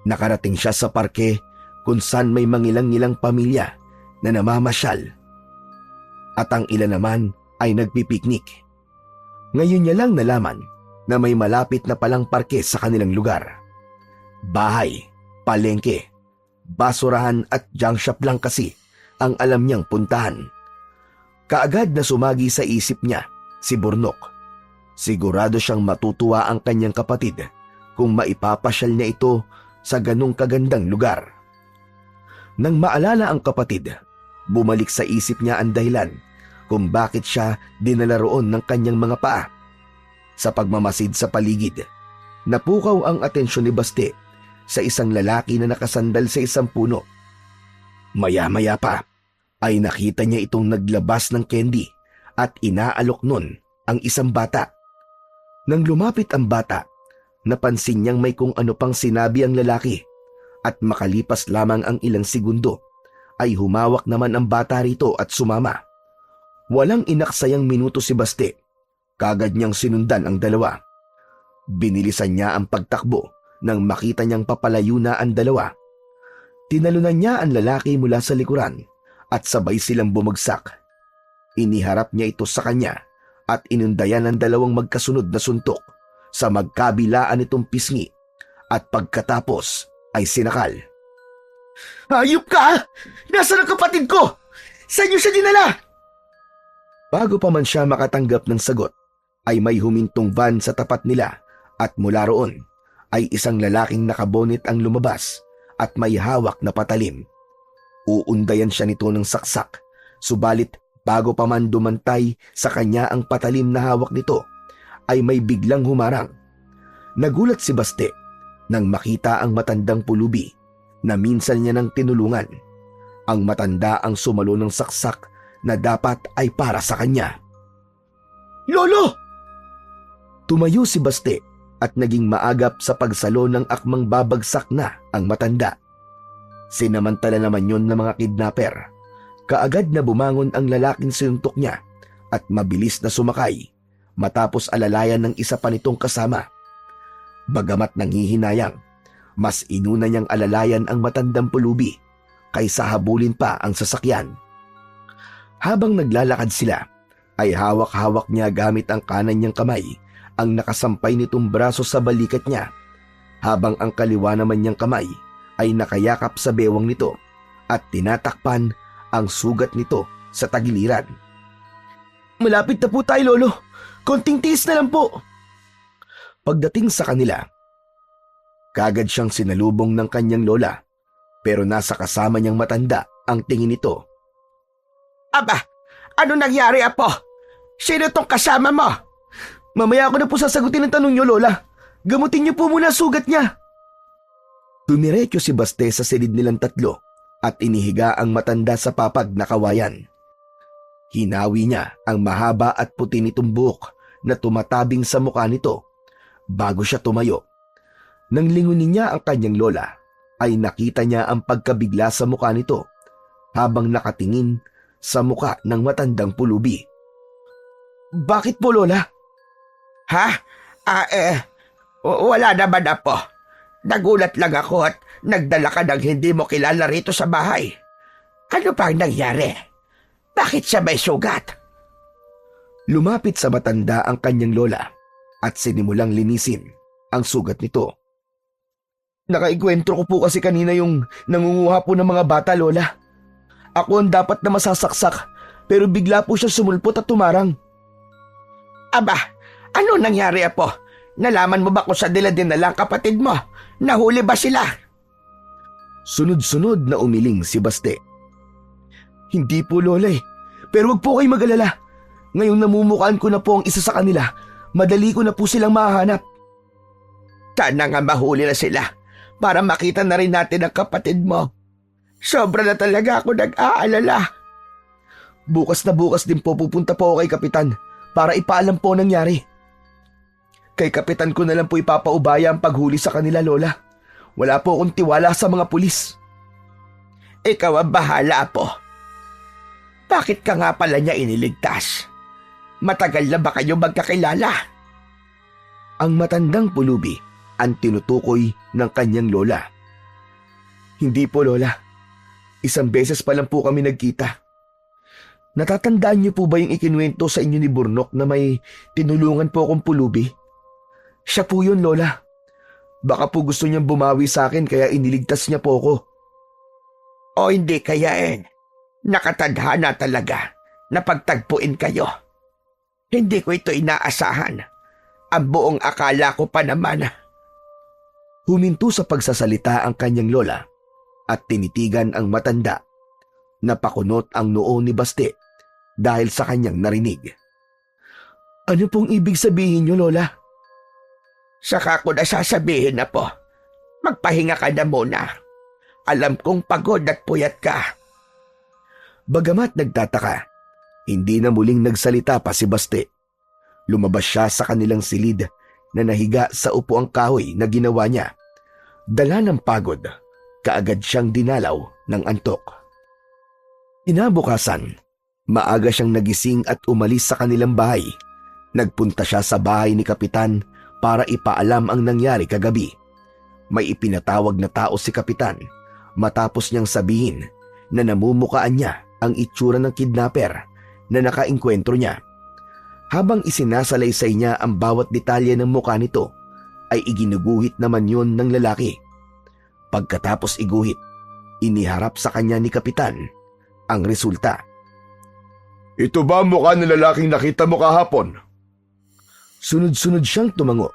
nakarating siya sa parke kung saan may mangilang-ilang pamilya na namamasyal. At ang ilan naman ay nagpipiknik. Ngayon niya lang nalaman na may malapit na palang parke sa kanilang lugar. Bahay, palengke, basurahan at junk shop lang kasi ang alam niyang puntahan. Kaagad na sumagi sa isip niya si Burnok. Sigurado siyang matutuwa ang kanyang kapatid kung maipapasyal niya ito sa ganong kagandang lugar. Nang maalala ang kapatid, bumalik sa isip niya ang dahilan kung bakit siya dinala roon ng kanyang mga paa. Sa pagmamasid sa paligid, napukaw ang atensyon ni Baste sa isang lalaki na nakasandal sa isang puno. Maya-maya pa ay nakita niya itong naglabas ng candy at inaalok nun ang isang bata. Nang lumapit ang bata, napansin niyang may kung ano pang sinabi ang lalaki at makalipas lamang ang ilang segundo ay humawak naman ang bata rito at sumama. Walang inaksayang minuto si Baste, kagad niyang sinundan ang dalawa. Binilisan niya ang pagtakbo nang makita niyang papalayo na ang dalawa. Tinalunan niya ang lalaki mula sa likuran at sabay silang bumagsak. Iniharap niya ito sa kanya at inundayan ang dalawang magkasunod na suntok sa magkabilaan nitong pisngi at pagkatapos ay sinakal. Hayop ka! Nasaan ang kapatid ko? Saan niyo siya dinala? Bago pa man siya makatanggap ng sagot, ay may humintong van sa tapat nila at mula roon ay isang lalaking nakabonit ang lumabas at may hawak na patalim. Uundayan siya nito ng saksak, subalit bago pa man dumantay sa kanya ang patalim na hawak nito, ay may biglang humarang. Nagulat si Baste nang makita ang matandang pulubi na minsan niya nang tinulungan. Ang matanda ang sumalo ng saksak na dapat ay para sa kanya. Lolo! Tumayo si Baste at naging maagap sa pagsalo ng akmang babagsak na ang matanda. Sinamantala naman yon ng mga kidnapper. Kaagad na bumangon ang lalaking sinuntok niya at mabilis na sumakay matapos alalayan ng isa pa nitong kasama. Bagamat nanghihinayang, mas inuna niyang alalayan ang matandang pulubi kaysa habulin pa ang sasakyan. Habang naglalakad sila, ay hawak-hawak niya gamit ang kanan niyang kamay ang nakasampay nitong braso sa balikat niya, habang ang kaliwa naman niyang kamay ay nakayakap sa bewang nito at tinatakpan ang sugat nito sa tagiliran. Malapit na po tayo, Lolo. Konting tiis na lang po. Pagdating sa kanila, kagad siyang sinalubong ng kanyang lola, pero nasa kasama niyang matanda ang tingin nito. Aba, ano nangyari, Apo? Sino tong kasama mo? Mamaya ako na po sasagutin ang tanong niyo, Lola. Gamutin niyo po muna sugat niya. Tumiretso si Baste sa silid nilang tatlo at inihiga ang matanda sa papag na kawayan. Hinawi niya ang mahaba at puti nitong buhok na tumatabing sa mukha nito bago siya tumayo. Nang lingunin niya ang kanyang lola, ay nakita niya ang pagkabigla sa mukha nito habang nakatingin sa mukha ng matandang pulubi. Bakit po, Lola? Ha? Wala naman, Apo. Nagulat lang ako at nagdala ka ng hindi mo kilala rito sa bahay. Ano pa ang nangyari? Bakit siya may sugat? Lumapit sa matanda ang kanyang lola at sinimulang linisin ang sugat nito. Nakaikwentro ko po kasi kanina yung nangunguha po ng mga bata, Lola. Ako ang dapat na masasaksak, pero bigla po siya sumulpot at tumarang. Aba, ano nangyari, Apo? Nalaman mo ba kung sa dinala ang kapatid mo? Nahuli ba sila? Sunod-sunod na umiling si Baste. Hindi po, Lola, pero wag po kayo mag-alala. Ngayong namumukaan ko na po ang isa sa kanila, madali ko na po silang mahanap. Sana nga mahuli na sila para makita na rin natin ang kapatid mo. Sobra na talaga ako nag-aalala. Bukas na bukas din po pupunta po ako kay Kapitan para ipaalam po nangyari. Kay Kapitan ko na lang po ipapaubaya ang paghuli sa kanila, Lola. Wala po akong tiwala sa mga pulis. Ikaw ang bahala, Apo. Bakit ka nga pala niya iniligtas? Matagal na ba kayo magkakilala? Ang matandang pulubi ang tinutukoy ng kanyang lola. Hindi po, Lola. Isang beses pa lang po kami nagkita. Natatandaan niyo po ba yung ikinuwento sa inyo ni Burnok na may tinulungan po akong pulubi? Siya po yun, Lola. Baka po gusto niyang bumawi sa akin kaya iniligtas niya po ako. O hindi kaya nakatadhana talaga na pagtagpuin kayo. Hindi ko ito inaasahan. Ang buong akala ko pa naman. Huminto sa pagsasalita ang kanyang lola at tinitigan ang matanda. Napakunot ang noo ni Baste dahil sa kanyang narinig. Ano pong ibig sabihin niyo, Lola? Saka ko na sasabihin na po. Magpahinga ka na muna. Alam kong pagod at puyat ka. Bagamat nagtataka, hindi na muling nagsalita pa si Baste. Lumabas siya sa kanilang silid na nahiga sa upuang kahoy na ginawa niya. Dala ng pagod, kaagad siyang dinalaw ng antok. Kinabukasan, maaga siyang nagising at umalis sa kanilang bahay. Nagpunta siya sa bahay ni Kapitan para ipaalam ang nangyari kagabi. May ipinatawag na tao si Kapitan matapos niyang sabihin na namumukaan niya ang itsura ng kidnapper na nakaengkwentro niya. Habang isinasalaysay niya ang bawat detalye ng mukha nito, ay iginuguhit naman yun ng lalaki. Pagkatapos iguhit, iniharap sa kanya ni Kapitan ang resulta. Ito ba ang mukha ng lalaking nakita mo kahapon? Sunod-sunod siyang tumango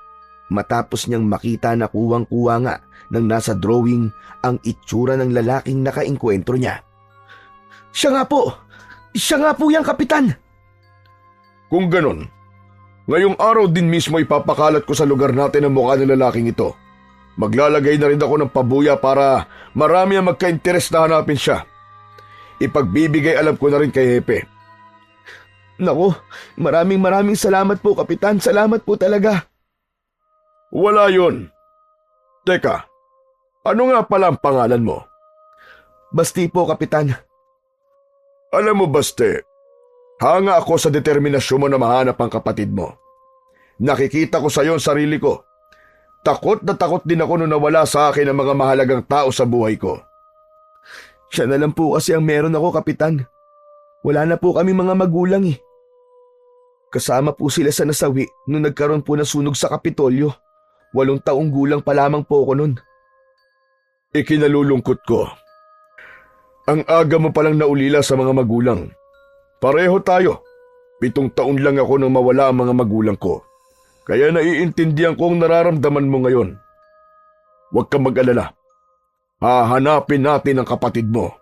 matapos niyang makita na kuwang-kuwa nga ng nasa drawing ang itsura ng lalaking nakaengkwentro niya. Siya nga po! Siya nga po yung Kapitan! Kung ganon, ngayong araw din mismo ipapakalat ko sa lugar natin ang mukha ng lalaking ito. Maglalagay na rin ako ng pabuya para marami ang magka-interes na hanapin siya. Ipagbibigay alam ko na rin kay Hepe. Naku, maraming salamat po, Kapitan. Salamat po talaga. Wala yun. Teka, ano nga pala ang pangalan mo? Basti po, Kapitan. Alam mo, Baste, hanga ako sa determinasyon mo na mahanap ang kapatid mo. Nakikita ko sa iyo ang sarili ko. Takot na takot din ako nung nawala sa akin ang mga mahalagang tao sa buhay ko. Siya na lang po kasi ang meron ako, Kapitan. Wala na po kami mga magulang eh. Kasama po sila sa nasawi nung nagkaroon po ng sunog sa Kapitolyo. 8 taong gulang pa lamang po ako nun. Ikinalulungkot ko. Ang aga mo palang naulila sa mga magulang. Pareho tayo. 7 taon lang ako nang mawala ang mga magulang ko. Kaya naiintindihan ko ang nararamdaman mo ngayon. Huwag kang mag-alala. Hahanapin natin ang kapatid mo.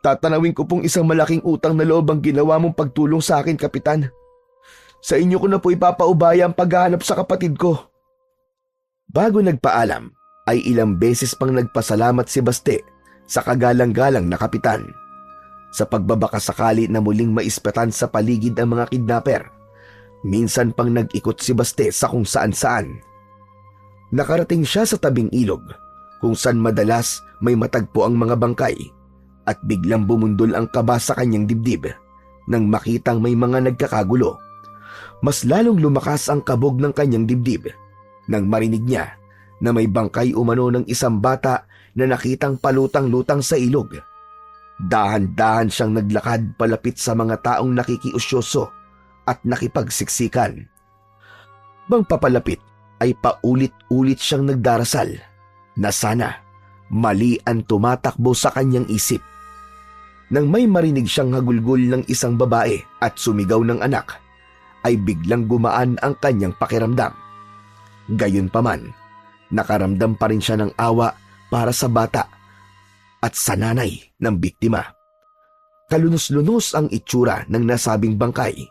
Tatanawin ko pong isang malaking utang na loob ang ginawa mong pagtulong sa akin, Kapitan. Sa inyo ko na po ipapaubaya ang paghahanap sa kapatid ko. Bago nagpaalam, ay ilang beses pang nagpasalamat si Baste sa kagalang-galang na Kapitan. Sa pagbabakasakali na muling maispatan sa paligid ang mga kidnapper, minsan pang nag-ikot si Baste sa kung saan-saan. Nakarating siya sa tabing ilog, kung saan madalas may matagpo ang mga bangkay, at biglang bumundol ang kaba sa kanyang dibdib nang makitang may mga nagkakagulo. Mas lalong lumakas ang kabog ng kanyang dibdib nang marinig niya na may bangkay umano ng isang bata na nakitang palutang-lutang sa ilog. Dahan-dahan siyang naglakad palapit sa mga taong nakikiusyoso at nakipagsiksikan. Bang papalapit ay paulit-ulit siyang nagdarasal na sana mali ang tumatakbo sa kanyang isip. Nang may marinig siyang hagulgol ng isang babae at sumigaw ng anak, ay biglang gumaan ang kanyang pakiramdam. Gayunpaman, nakaramdam pa rin siya ng awa para sa bata at sa nanay ng biktima. Kalunos-lunos ang itsura ng nasabing bangkay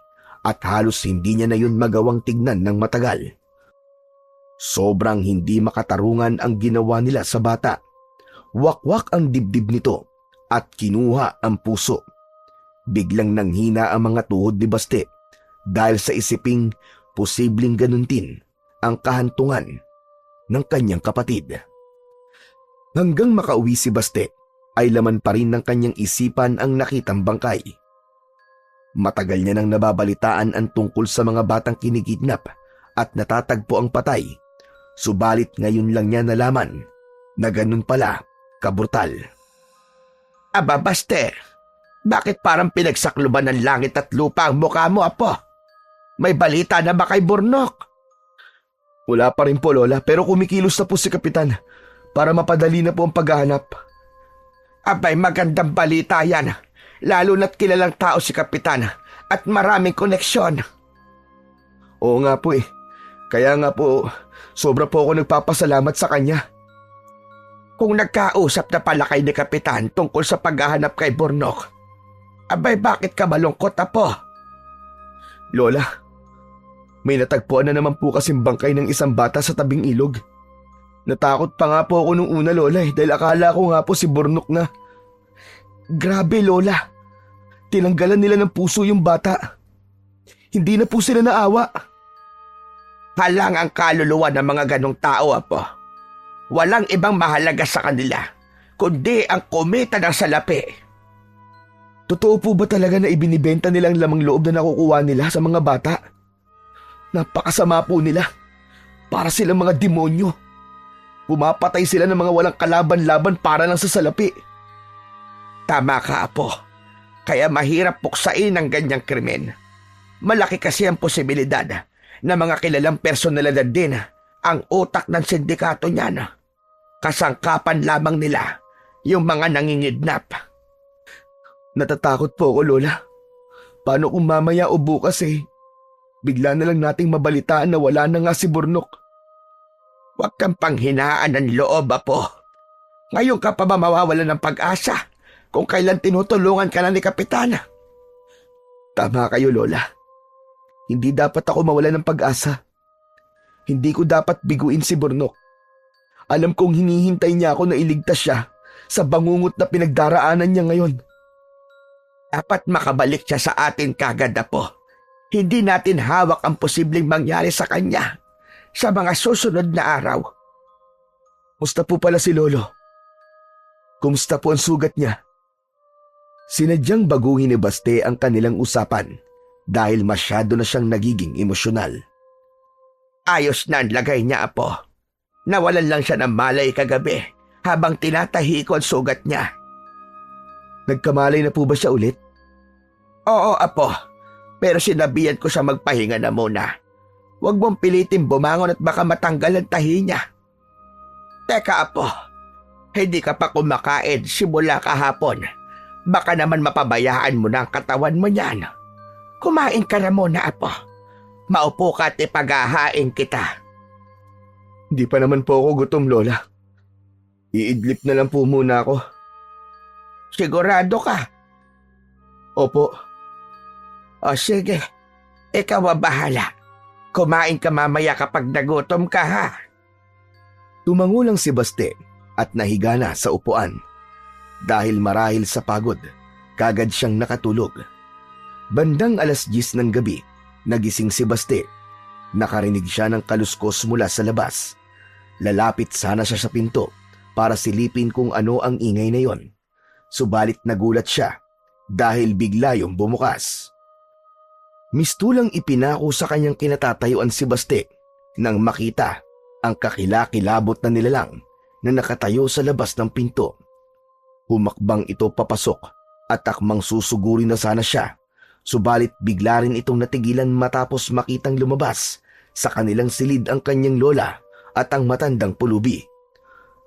at halos hindi niya na yun magawang tignan ng matagal. Sobrang hindi makatarungan ang ginawa nila sa bata. Wakwak ang dibdib nito at kinuha ang puso. Biglang nanghina ang mga tuhod ni Baste dahil sa isiping posibleng ganun din ang kahantungan ng kanyang kapatid. Hanggang makauwi si Baste ay laman pa rin ng kanyang isipan ang nakitang bangkay. Matagal niya nang nababalitaan ang tungkol sa mga batang kinikidnap at natatagpo ang patay, subalit ngayon lang niya nalaman na ganun pala kabrutal. Aba, Baste, bakit parang pinagsakluban ng langit at lupa ang mukha mo, apo? May balita na ba kay Burnok? Wala pa rin po, Lola, pero kumikilos na po si Kapitan para mapadali na po ang paghahanap. Abay, magandang balita yan. Lalo na't kilalang tao si Kapitan at maraming koneksyon. Oo nga po eh. Kaya nga po, sobra po ako nagpapasalamat sa kanya. Kung nagkausap na pala kay ni Kapitan tungkol sa paghahanap kay Burnok, abay bakit ka malungkot, Apo? Lola, may natagpuan na naman po kasing bangkay ng isang bata sa tabing ilog. Natakot pa nga po ako nung una, Lola dahil akala ko nga po si Burnok na. Grabe, Lola. Tinanggalan nila ng puso yung bata. Hindi na po sila naawa. Halang ang kaluluwa ng mga ganong tao, Apo. Walang ibang mahalaga sa kanila, kundi ang kumita ng salapi. Totoo po ba talaga na ibinibenta nilang lamang loob na nakukuha nila sa mga bata? Napakasama po nila. Para silang mga demonyo. Pumapatay sila ng mga walang kalaban-laban para lang sa salapi. Tama ka, Apo. Kaya mahirap puksain ang ganyang krimen. Malaki kasi ang posibilidad na mga kilalang personalidad din ang utak ng sindikato niyan. Kasangkapan lamang nila yung mga nangingidnap. Natatakot po ako, Lola. Paano kung mamaya o bukas bigla na lang nating mabalitaan na wala na nga si Burnok? Huwag kang panghinaan ng loob, Apo. Ngayon ka pa ba mawawalan ng pag-asa kung kailan tinutulungan ka na ni Kapitana? Tama kayo, Lola. Hindi dapat ako mawalan ng pag-asa. Hindi ko dapat biguin si Burnok. Alam kong hinihintay niya ako na iligtas siya sa bangungot na pinagdaraanan niya ngayon. Dapat makabalik siya sa atin kagad, Apo. Hindi natin hawak ang posibleng mangyari sa kanya sa mga susunod na araw. Musta po pala si Lolo? Kumusta po ang sugat niya? Sinadyang baguhin ni Baste ang kanilang usapan dahil masyado na siyang nagiging emosyonal. Ayos na ang lagay niya, Apo. Nawalan lang siya ng malay kagabi habang tinatahi ko ang sugat niya. Nagkamalay na po ba siya ulit? Oo, Apo. Pero sinabihan ko siya magpahinga na muna. Huwag mong pilitin bumangon at baka matanggal ang tahi niya. Teka, Apo. Hindi ka pa kumakain simula kahapon. Baka naman mapabayaan mo na ang katawan mo niyan. Kumain ka na muna, Apo. Maupo ka at ipaghahain kita. Hindi pa naman po ako gutom, Lola. Iidlip na lang po muna ako. Sigurado ka? Opo. O sige, ikaw ang bahala. Kumain ka mamaya kapag nagutom ka, ha? Tumango lang si Baste at nahiga na sa upuan. Dahil marahil sa pagod, kagad siyang nakatulog. Bandang 10:00 ng gabi, nagising si Baste. Nakarinig siya ng kaluskos mula sa labas. Lalapit sana siya sa pinto para silipin kung ano ang ingay na yon. Subalit nagulat siya dahil bigla yung bumukas. Mistulang ipinako sa kanyang kinatatayuan si Baste nang makita ang kakilakilabot na nilalang na nakatayo sa labas ng pinto. Humakbang ito papasok at akmang susuguri na sana siya, subalit bigla rin itong natigilan matapos makitang lumabas sa kanilang silid ang kanyang lola at ang matandang pulubi.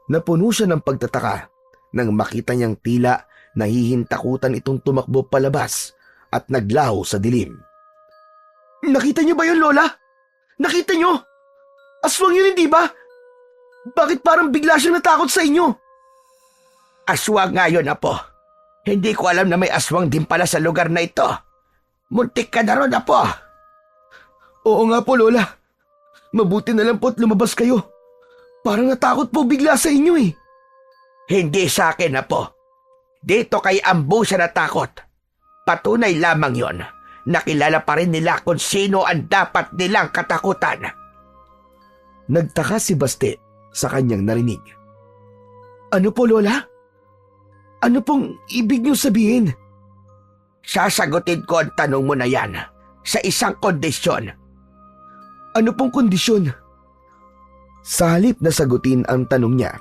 Napuno siya ng pagtataka nang makita niyang tila nahihintakutan itong tumakbo palabas at naglaho sa dilim. Nakita niyo ba yun, Lola? Nakita niyo? Aswang yun, hindi ba? Bakit parang bigla siyang natakot sa inyo? Aswang nga yun, Apo. Hindi ko alam na may aswang din pala sa lugar na ito. Muntik ka na ron, Apo. Oo nga po, Lola. Mabuti na lang po at lumabas kayo. Parang natakot po bigla sa inyo Hindi sa akin, Apo. Dito kay Ambo siya natakot. Patunay lamang yon. Nakilala pa rin nila kung sino ang dapat nilang katakutan. Nagtaka si Baste sa kanyang narinig. Ano po, Lola? Ano pong ibig niyo sabihin? Sasagutin ko ang tanong mo na yan sa isang kondisyon. Ano pong kondisyon? Sa halip na sagutin ang tanong niya,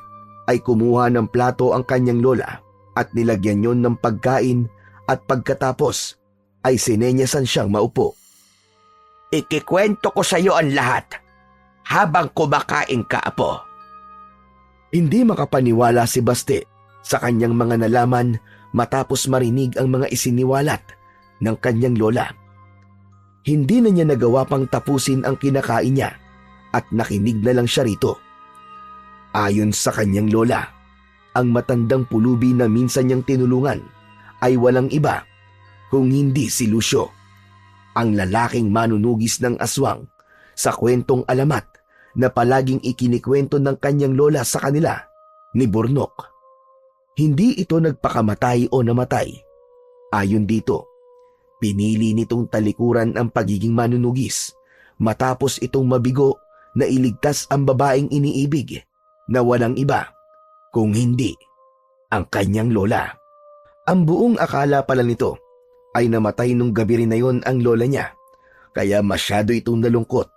ay kumuha ng plato ang kanyang lola at nilagyan yon ng pagkain at pagkatapos ay sinenyasan siyang maupo. Ikikwento ko sa iyo ang lahat habang kumakain ka, Apo. Hindi makapaniwala si Baste sa kanyang mga nalaman matapos marinig ang mga isiniwalat ng kanyang lola. Hindi na niya nagawa pang tapusin ang kinakain niya at nakinig na lang siya rito. Ayon sa kanyang lola, ang matandang pulubi na minsan niyang tinulungan ay walang iba kung hindi si Lucio, ang lalaking manunugis ng aswang sa kwentong alamat na palaging ikinikwento ng kanyang lola sa kanila ni Burnok. Hindi ito nagpakamatay o namatay. Ayon dito, pinili nitong talikuran ang pagiging manunugis matapos itong mabigo na iligtas ang babaeng iniibig na walang iba kung hindi ang kanyang lola. Ang buong akala pala nito ay namatay nung gabi rin na yon ang lola niya, kaya masyado itong nalungkot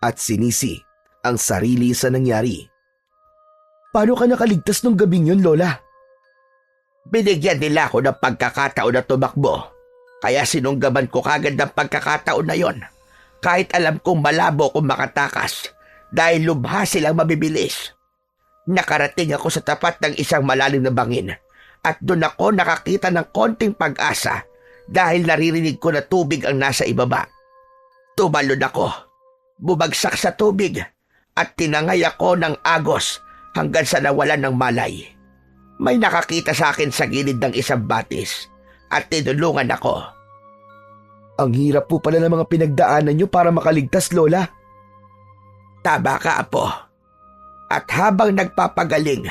at sinisi ang sarili sa nangyari. Paano ka nakaligtas nung gabing yun, lola? Binigyan nila ako ng pagkakataon na tumakbo. Kaya sinunggaban ko kagad ng pagkakataon na yon. Kahit alam kong malabo kong makatakas dahil lubha silang mabibilis. Nakarating ako sa tapat ng isang malalim na bangin at doon ako nakakita ng konting pag-asa dahil naririnig ko na tubig ang nasa ibaba. Tumalon ako, bumagsak sa tubig at tinangay ako ng agos hanggang sa nawalan ng malay. May nakakita sa akin sa gilid ng isang batis at tinulungan ako. Ang hirap po pala ng mga pinagdaanan nyo para makaligtas, lola. Tama ka, apo. At habang nagpapagaling,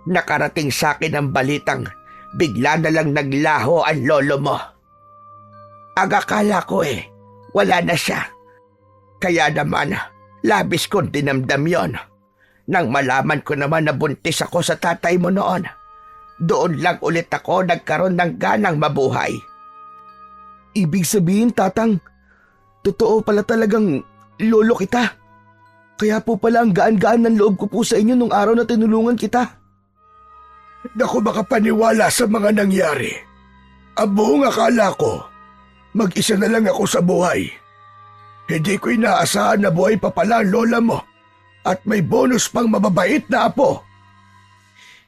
nakarating sa akin ang balitang bigla na lang naglaho ang lolo mo. Agakala ko wala na siya. Kaya naman, labis kong dinamdam yon. Nang malaman ko naman na buntis ako sa tatay mo noon, doon lang ulit ako nagkaroon ng ganang mabuhay. Ibig sabihin, tatang, totoo pala talagang lolo kita. Kaya po pala ang gaan-gaan ng loob ko po sa inyo nung araw na tinulungan kita. Naku, makapaniwala sa mga nangyari. Ang buong akala ko, mag-isa na lang ako sa buhay. Hindi ko inaasahan na buhay pa pala ang lola mo at may bonus pang mababait na apo.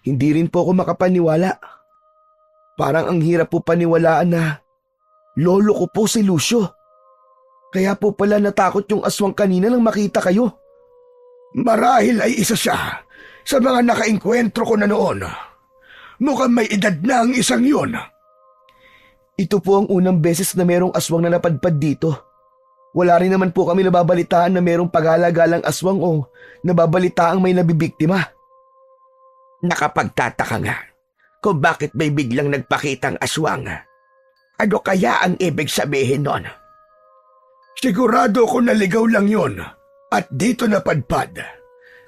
Hindi rin po ako makapaniwala. Parang ang hirap po paniwalaan na lolo ko po si Lucio. Kaya po pala natakot yung aswang kanina nang makita kayo. Marahil ay isa siya sa mga nakaengkwentro ko na noon. Mukhang may edad na ang isang yun. Ito po ang unang beses na merong aswang na napadpad dito. Wala rin naman po kami nababalitaan na merong paghalagalang aswang o nababalitaang may nabibiktima. Nakapagtataka nga kung bakit may biglang nagpakitang aswang. Ano kaya ang ibig sabihin nun? Sigurado ko naligaw lang yon at dito napadpad.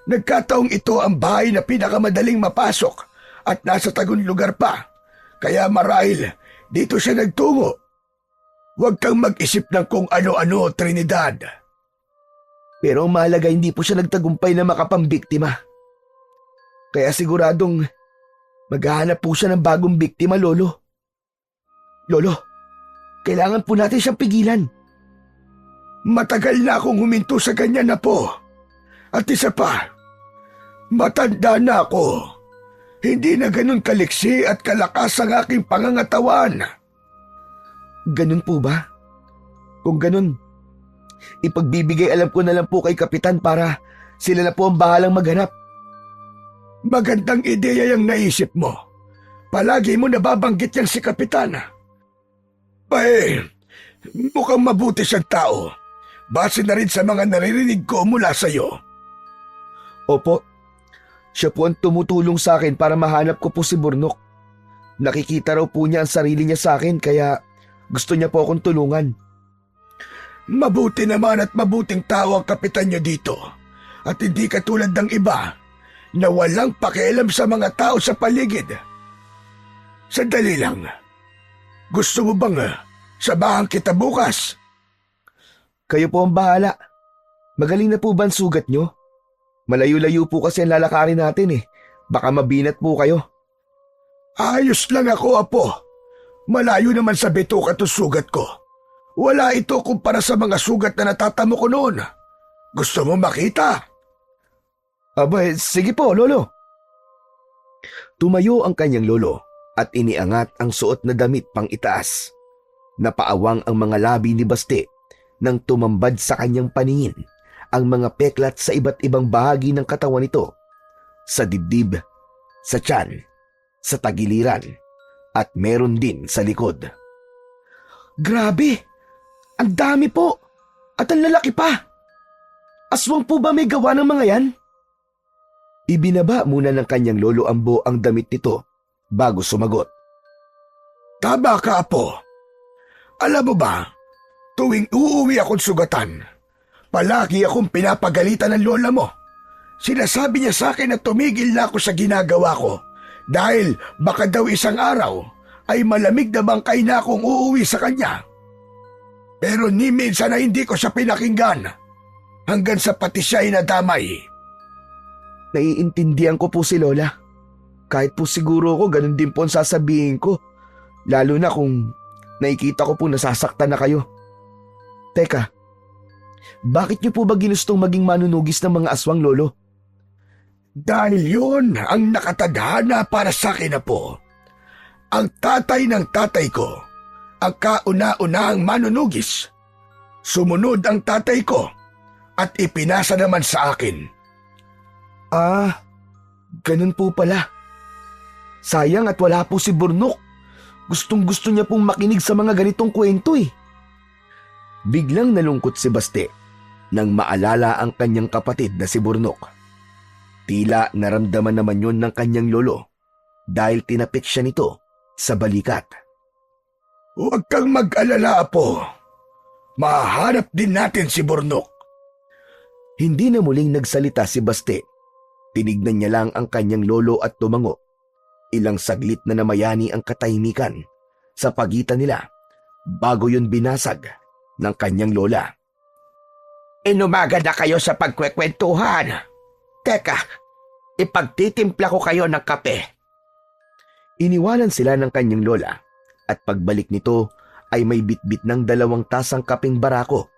Nagkataong ito ang bahay na pinakamadaling mapasok at nasa tagong lugar pa. Kaya marahil dito siya nagtungo. Huwag kang mag-isip ng kung ano-ano, Trinidad. Pero ang mahalaga hindi po siya nagtagumpay na makapambiktima. Kaya siguradong maghahanap po siya ng bagong biktima, Lolo. Lolo, kailangan po natin siyang pigilan. Matagal na akong huminto sa ganyan na po. At isa pa, matanda na ako. Hindi na ganun kaliksi at kalakas ang aking pangangatawan. Ganun po ba? Kung ganun, ipagbibigay alam ko na lang po kay Kapitan para sila na po ang bahalang maghanap. Magandang ideya yung naisip mo. Palagi mo nababanggit yan si Kapitan. Mukhang mabuti siyang tao. Base na rin sa mga naririnig ko mula sa iyo. Opo, siya po ang tumutulong sa akin para mahanap ko po si Burnok. Nakikita raw po niya ang sarili niya sa akin kaya gusto niya po akong tulungan. Mabuti naman at mabuting tao ang kapitan niyo dito. At hindi katulad ng iba na walang pakialam sa mga tao sa paligid. Sandali lang. Gusto mo bang samahan kita bukas? Kayo po ang bahala. Magaling na po ba ang sugat niyo? Malayo-layo po kasi ang lalakarin natin Baka mabinat po kayo. Ayos lang ako, apo. Malayo naman sa bituka to sugat ko. Wala ito kumpara sa mga sugat na natatamo ko noon. Gusto mo makita? Aba, sige po, Lolo. Tumayo ang kanyang lolo at iniangat ang suot na damit pang itaas. Napaawang ang mga labi ni Baste nang tumambad sa kanyang paningin ang mga peklat sa iba't ibang bahagi ng katawan nito. Sa dibdib, sa tiyan, sa tagiliran, at meron din sa likod. Grabe! Ang dami po! At ang lalaki pa! Aswang po ba may gawa ng mga yan? Ibinaba muna ng kanyang lolo Ambo ang damit nito bago sumagot. Tama ka, Apo. Alam mo ba, tuwing uuwi akong sugatan, palagi akong pinapagalitan ng lola mo. Sinasabi niya sa akin na tumigil na ako sa ginagawa ko dahil baka daw isang araw ay malamig na bangkay na akong uuwi sa kanya. Pero ni minsan na hindi ko siya pinakinggan hanggang sa pati siya ay nadamay. Naiintindihan ko po si Lola. Kahit po siguro ko ganun din po ang sasabihin ko. Lalo na kung nakikita ko po nasasaktan na kayo. Teka, bakit niyo po ba ginustong maging manunugis ng mga aswang, Lolo? Dahil yun ang nakatadhana para sa akin, Apo. Ang tatay ng tatay ko, ang kauna-unahang manunugis. Sumunod ang tatay ko at ipinasa naman sa akin. Ah, ganun po pala. Sayang at wala po si Burnok. Gustong-gusto niya pong makinig sa mga ganitong kwento eh. Biglang nalungkot si Baste nang maalala ang kanyang kapatid na si Burnok. Tila naramdaman naman yun ng kanyang lolo dahil tinapik siya nito sa balikat. Huwag kang mag-alala, Apo. Mahanap din natin si Burnok. Hindi na muling nagsalita si Baste. Tinignan niya lang ang kanyang lolo at tumango. Ilang saglit na namayani ang katahimikan sa pagitan nila bago yun binasag ng kanyang lola. Inumaga na kayo sa pagkwekwentuhan. Teka, ipagtitimpla ko kayo ng kape. Iniwanan sila ng kanyang lola at pagbalik nito ay may bitbit ng 2 tasang kapeng barako.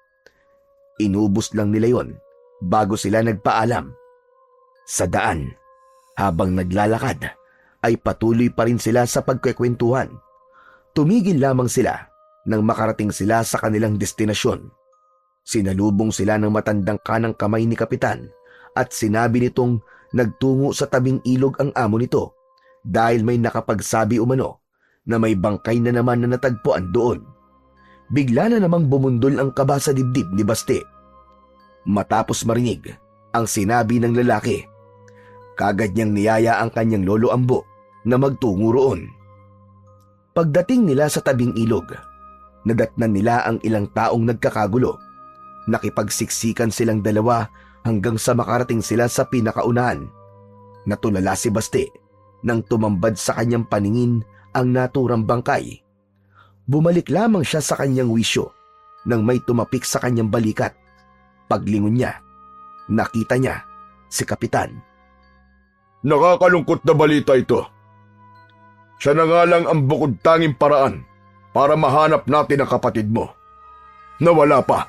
Inubos lang nila yon bago sila nagpaalam. Sa daan, habang naglalakad, ay patuloy pa rin sila sa pagkwekwentuhan. Tumigil lamang sila nang makarating sila sa kanilang destinasyon. Sinalubong sila ng matandang kanang kamay ni Kapitan at sinabi nitong nagtungo sa tabing ilog ang amo nito dahil may nakapagsabi umano na may bangkay na naman na natagpuan doon. Bigla na namang bumundol ang kaba sa dibdib ni Baste. Matapos marinig ang sinabi ng lalaki, kagad niyang niyaya ang kanyang lolo Ambo na magtungo roon. Pagdating nila sa tabing ilog, nadatnan nila ang ilang taong nagkakagulo. Nakipagsiksikan silang dalawa hanggang sa makarating sila sa pinakaunahan. Natulala si Baste nang tumambad sa kanyang paningin ang naturang bangkay. Bumalik lamang siya sa kanyang wisyo nang may tumapik sa kanyang balikat. Paglingon niya, nakita niya si Kapitan. Nakakalungkot na balita ito. Siya na nga lang ang bukod tanging paraan para mahanap natin ang kapatid mo. Nawala pa.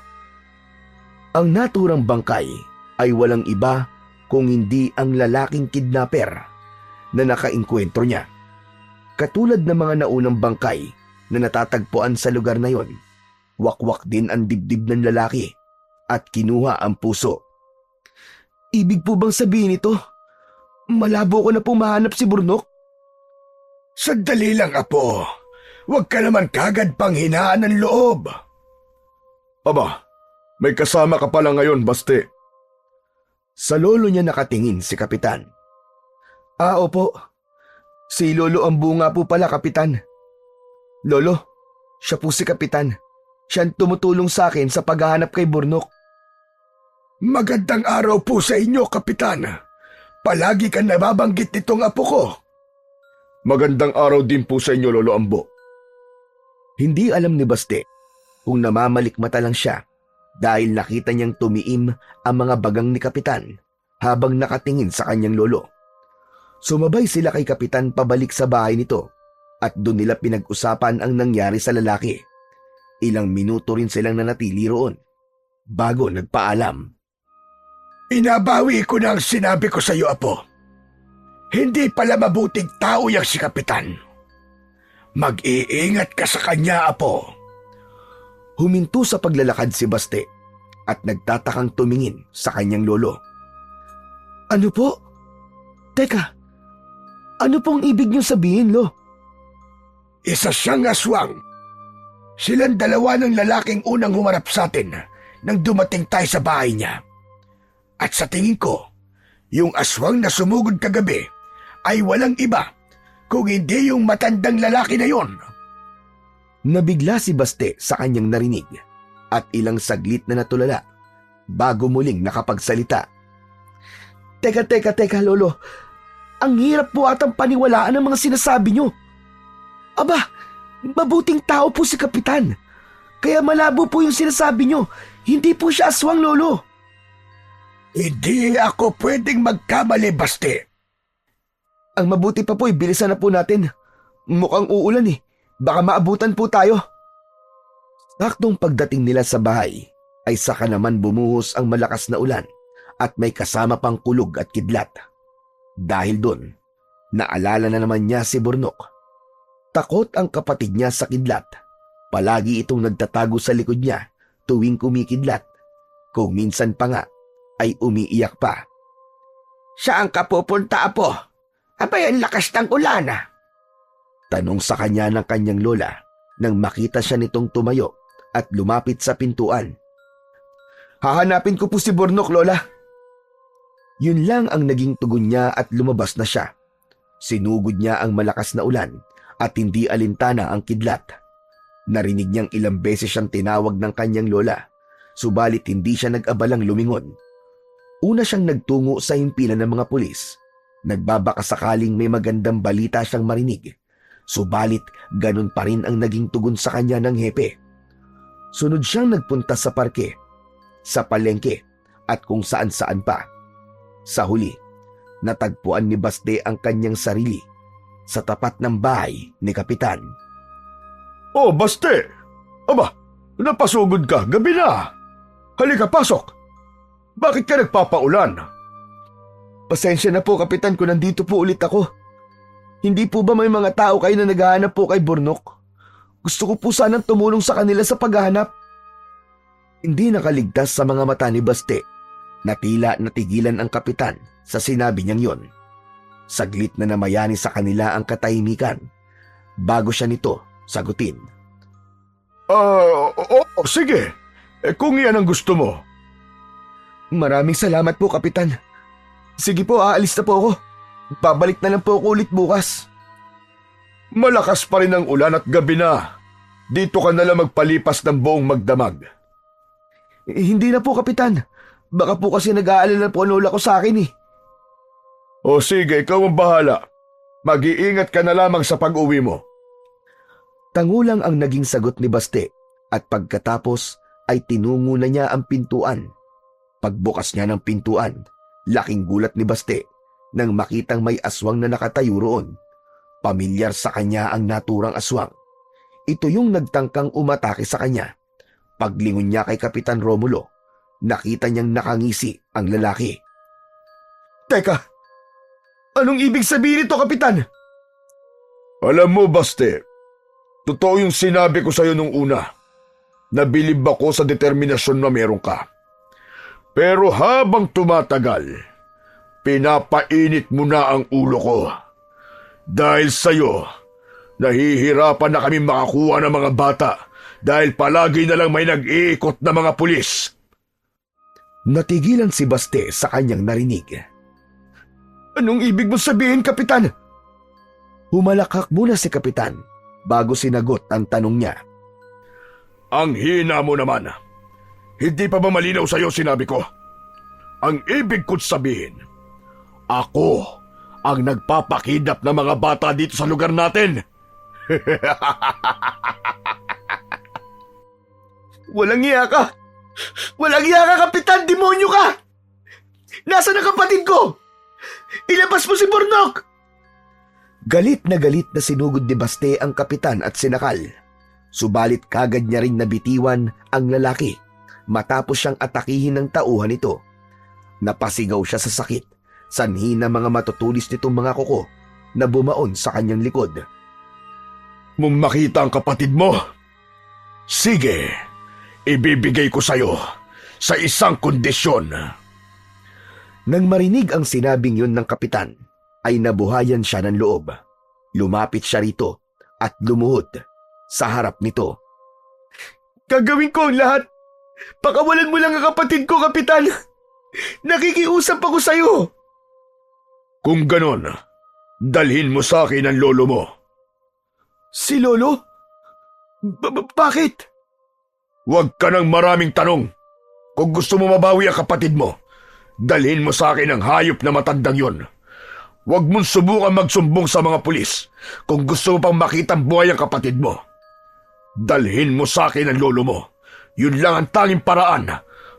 Ang naturang bangkay ay walang iba kung hindi ang lalaking kidnapper na nakainkwentro niya. Katulad ng mga naunang bangkay na natatagpuan sa lugar na yon, wakwak din ang dibdib ng lalaki at kinuha ang puso. Ibig po bang sabihin ito? Malabo ko na pong mahanap si Burnok? Sandali lang, Apo. Huwag ka naman kagad panghinaan ng loob. Aba, may kasama ka pala ngayon, Baste. Sa lolo niya nakatingin si Kapitan. Ah, opo. Si Lolo Ambo nga po pala, Kapitan. Lolo, siya po si Kapitan. Siya ang tumutulong sa akin sa paghahanap kay Burnok. Magandang araw po sa inyo, Kapitan. Palagi kang nababanggit nitong apo ko. Magandang araw din po sa inyo, Lolo Ambo. Hindi alam ni Baste kung namamalikmata lang siya dahil nakita niyang tumiim ang mga bagang ni Kapitan habang nakatingin sa kanyang lolo. Sumabay sila kay Kapitan pabalik sa bahay nito at doon nila pinag-usapan ang nangyari sa lalaki. Ilang minuto rin silang nanatili roon bago nagpaalam. Inabawi ko na ang sinabi ko sa iyo, Apo. Hindi pala mabuting tao yang si Kapitan. Mag-iingat ka sa kanya, Apo. Huminto sa paglalakad si Baste at nagtatakang tumingin sa kanyang lolo. Ano po? Teka, ano pong ibig niyo sabihin, Lo? Isa siyang aswang. Silang dalawa ng lalaking unang humarap sa atin nang dumating tayo sa bahay niya. At sa tingin ko, yung aswang na sumugod kagabi ay walang iba kung hindi yung matandang lalaki na yon. Nabigla si Baste sa kanyang narinig at ilang saglit na natulala bago muling nakapagsalita. Teka, Lolo. Ang hirap po atang paniwalaan ang mga sinasabi niyo. Aba, mabuting tao po si Kapitan. Kaya malabo po yung sinasabi niyo. Hindi po siya aswang, Lolo. Hindi ako pwedeng magkamali, Baste. Ang mabuti pa po, bilisan na po natin. Mukhang uulan eh. Baka maabutan po tayo. Saktong pagdating nila sa bahay, ay saka naman bumuhos ang malakas na ulan at may kasama pang kulog at kidlat. Dahil doon, naalala na naman niya si Burnok. Takot ang kapatid niya sa kidlat. Palagi itong nagtatago sa likod niya tuwing kumikidlat. Kung minsan pa nga, ay umiiyak pa. Saan ka pupunta, Apo? Abay, ang lakas ng ulan. Tanong sa kanya ng kanyang lola nang makita siya nitong tumayo at lumapit sa pintuan. Hahanapin ko po si Burnok, Lola. Yun lang ang naging tugon niya at lumabas na siya. Sinugod niya ang malakas na ulan at hindi alintana ang kidlat. Narinig niyang ilang beses siyang tinawag ng kanyang lola, subalit hindi siya nag-abalang lumingon. Una siyang nagtungo sa himpilan ng mga pulis. Nagbabaka sakaling may magandang balita siyang marinig. Subalit ganun pa rin ang naging tugon sa kanya ng hepe. Sunod siyang nagpunta sa parke, sa palengke at kung saan-saan pa. Sa huli, natagpuan ni Baste ang kanyang sarili sa tapat ng bahay ni Kapitan. Oh, Baste! Aba, napasugod ka, gabi na. Halika, pasok. Bakit ka nagpapaulan? Pasensya na po, Kapitan, kung nandito po ulit ako. Hindi po ba may mga tao kayo na naghahanap po kay Burnok? Gusto ko po sanang tumulong sa kanila sa paghahanap. Hindi nakaligtas sa mga mata ni Baste na tila natigilan ang Kapitan sa sinabi niyang yon. Saglit na namayani sa kanila ang katahimikan bago siya nito sagutin. Sige. Kung iyan ang gusto mo. Maraming salamat po, Kapitan. Sige po, aalis na po ako. Babalik na lang po ako ulit bukas. Malakas pa rin ang ulan at gabi na. Dito ka na lang magpalipas ng buong magdamag. Hindi na po, Kapitan. Baka po kasi nag-aalala po ang lola ko sa akin eh. O sige, ikaw ang bahala. Mag-iingat ka na lamang sa pag-uwi mo. Tangulang ang naging sagot ni Baste at pagkatapos ay tinungo na niya ang pintuan. Pagbukas niya ng pintuan, laking gulat ni Baste nang makitang may aswang na nakatayo roon. Pamilyar sa kanya ang naturang aswang. Ito yung nagtangkang umatake sa kanya. Paglingon niya kay Kapitan Romulo, nakita niyang nakangisi ang lalaki. Teka, anong ibig sabihin nito, Kapitan? Alam mo, Baste, totoo yung sinabi ko sa'yo nung una. Nabilib ako sa determinasyon na meron ka. Pero habang tumatagal, pinapainit mo na ang ulo ko. Dahil sa'yo, nahihirapan na kami makakuha ng mga bata dahil palagi na lang may nag-iikot na mga pulis. Natigilan si Baste sa kanyang narinig. Anong ibig mo sabihin, Kapitan? Humalakak muna si Kapitan bago sinagot ang tanong niya. Ang hina mo naman. Hindi pa ba malinaw sa'yo sinabi ko? Ang ibig ko't sabihin, ako ang nagpapakidnap ng mga bata dito sa lugar natin. Walang iya ka! Walang iya ka, Kapitan! Demonyo ka! Nasaan ang kapatid ko? Ilabas mo si Burnok! Galit na sinugod ni Baste ang Kapitan at sinakal. Subalit kagad niya ring nabitiwan ang lalaki matapos siyang atakihin ng tauhan nito. Napasigaw siya sa sakit sanhi ng mga matutulis nitong mga kuko na bumaon sa kanyang likod. Mong makita ang kapatid mo? Sige, ibibigay ko sa'yo sa isang kondisyon. Nang marinig ang sinabing yun ng kapitan, ay nabuhayan siya ng loob. Lumapit siya rito at lumuhod sa harap nito. Gagawin ko ang lahat. Pakawalan mo lang ang kapatid ko, kapitan. Nakikiusap ako sa'yo. Kung ganon, dalhin mo sa akin ang lolo mo. Si Lolo? Bakit? Huwag ka ng maraming tanong. Kung gusto mo mabawi ang kapatid mo, dalhin mo sa akin ang hayop na matandang yon. Huwag mong subukan magsumbong sa mga pulis kung gusto mo pang makitang buhay ang kapatid mo. Dalhin mo sa akin ang lolo mo. Yun lang ang tanging paraan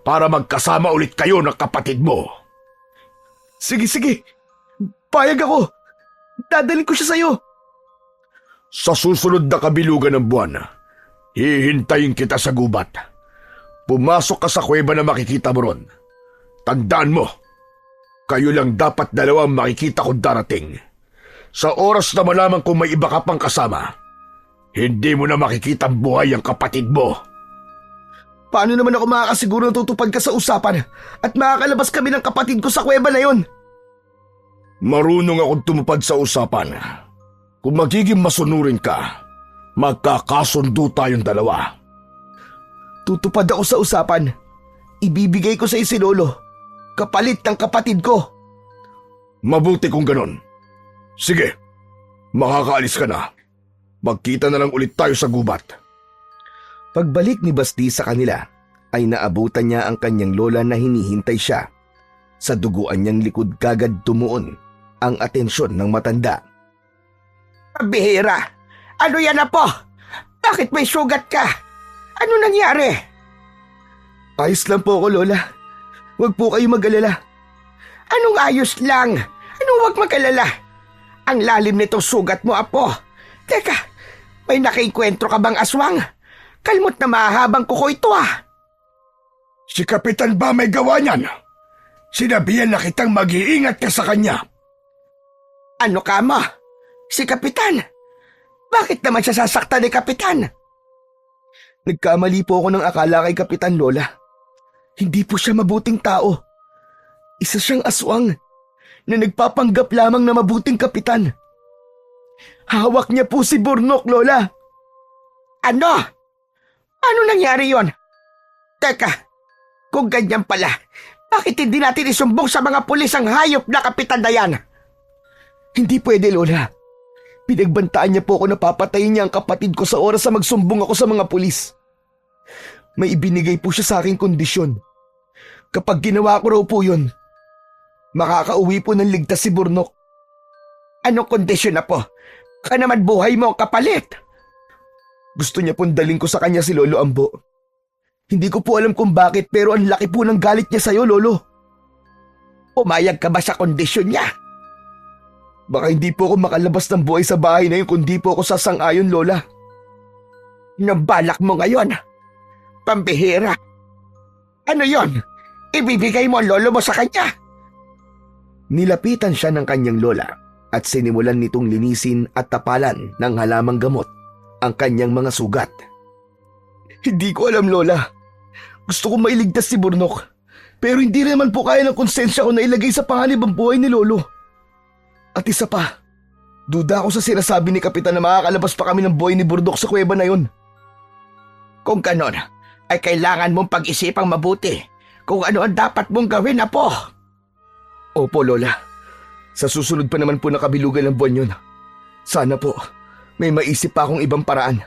para magkasama ulit kayo ng kapatid mo. Sige. Payag ako. Dadalhin ko siya sa'yo. Sa susunod na kabilugan ng buwan, hihintayin kita sa gubat. Pumasok ka sa kuweba na makikita mo ron. Tandaan mo, kayo lang dapat dalawang makikita kung darating. Sa oras na malaman kung may iba ka pang kasama, hindi mo na makikita ang buhay ang kapatid mo. Paano naman ako makakasiguro na tutupad ka sa usapan at makakalabas kami ng kapatid ko sa kuweba na yon? Marunong akong tumupad sa usapan. Kung magiging masunurin ka, magkakasundo tayong dalawa. Tutupad ako sa usapan. Ibibigay ko sa si Lolo, kapalit ng kapatid ko. Mabuti kung ganon. Sige, makakaalis ka na. Magkita na lang ulit tayo sa gubat. Pagbalik ni Basti sa kanila, ay naabutan niya ang kanyang lola na hinihintay siya. Sa duguan niyang likod kagad tumuon ang atensyon ng matanda. Bihira! Ano yan, apo? Bakit may sugat ka? Ano nangyari? Ayos lang po ako, Lola. Huwag po kayo mag-alala. Anong ayos lang? Anong wag mag-alala? Ang lalim nitong sugat mo, apo. Teka, may nakikwentro ka bang aswang? Kalmot na mahabang kuko ito, ah. Si Kapitan ba may gawa niyan? Sinabihan na kitang mag-iingat ka sa kanya. Ano ka mo? Si Kapitan? Bakit naman siya sasaktan ni Kapitan? Nagkamali po ako ng akala kay Kapitan, Lola. Hindi po siya mabuting tao. Isa siyang aswang na nagpapanggap lamang na mabuting kapitan. Hawak niya po si Burnok, Lola. Ano? Ano nangyari yon? Teka, kung ganyan pala, bakit hindi natin isumbong sa mga pulis ang hayop na Kapitan na yan? Hindi pwede, Lola. Pinagbantaan niya po ako na papatayin niya ang kapatid ko sa oras na magsumbong ako sa mga pulis. May ibinigay po siya sa aking kondisyon. Kapag ginawa ko raw po yun, makakauwi po ng ligtas si Burnok. Anong kondisyon na po? Baka naman buhay mo ang kapalit. Gusto niya pong daling ko sa kanya si Lolo Ambo. Hindi ko po alam kung bakit pero ang laki po ng galit niya sa'yo, Lolo. Pumayag ka ba sa kondisyon niya? Baka hindi po ako makalabas ng buhay sa bahay na yun kung di po ako sasang-ayon, Lola. Nabalak mo ngayon. Pambihira. Ano yon? Ibibigay mo ang lolo mo sa kanya? Nilapitan siya ng kanyang lola at sinimulan nitong linisin at tapalan ng halamang gamot ang kanyang mga sugat. Hindi ko alam, Lola. Gusto kong mailigtas si Burnok. Pero hindi naman po kaya ng konsensya ko na ilagay sa panganib ang buhay ni Lolo. At isa pa, duda ako sa sinasabi ni Kapitan na makakalabas pa kami ng buhay ni Burnok sa kuweba na yon. Kung ganon, ay kailangan mong pag-isipang mabuti kung ano ang dapat mong gawin, apo. Opo, Lola. Sa susunod pa naman po na kabilugan ng buwan yun. Sana po, may maisip pa akong ibang paraan.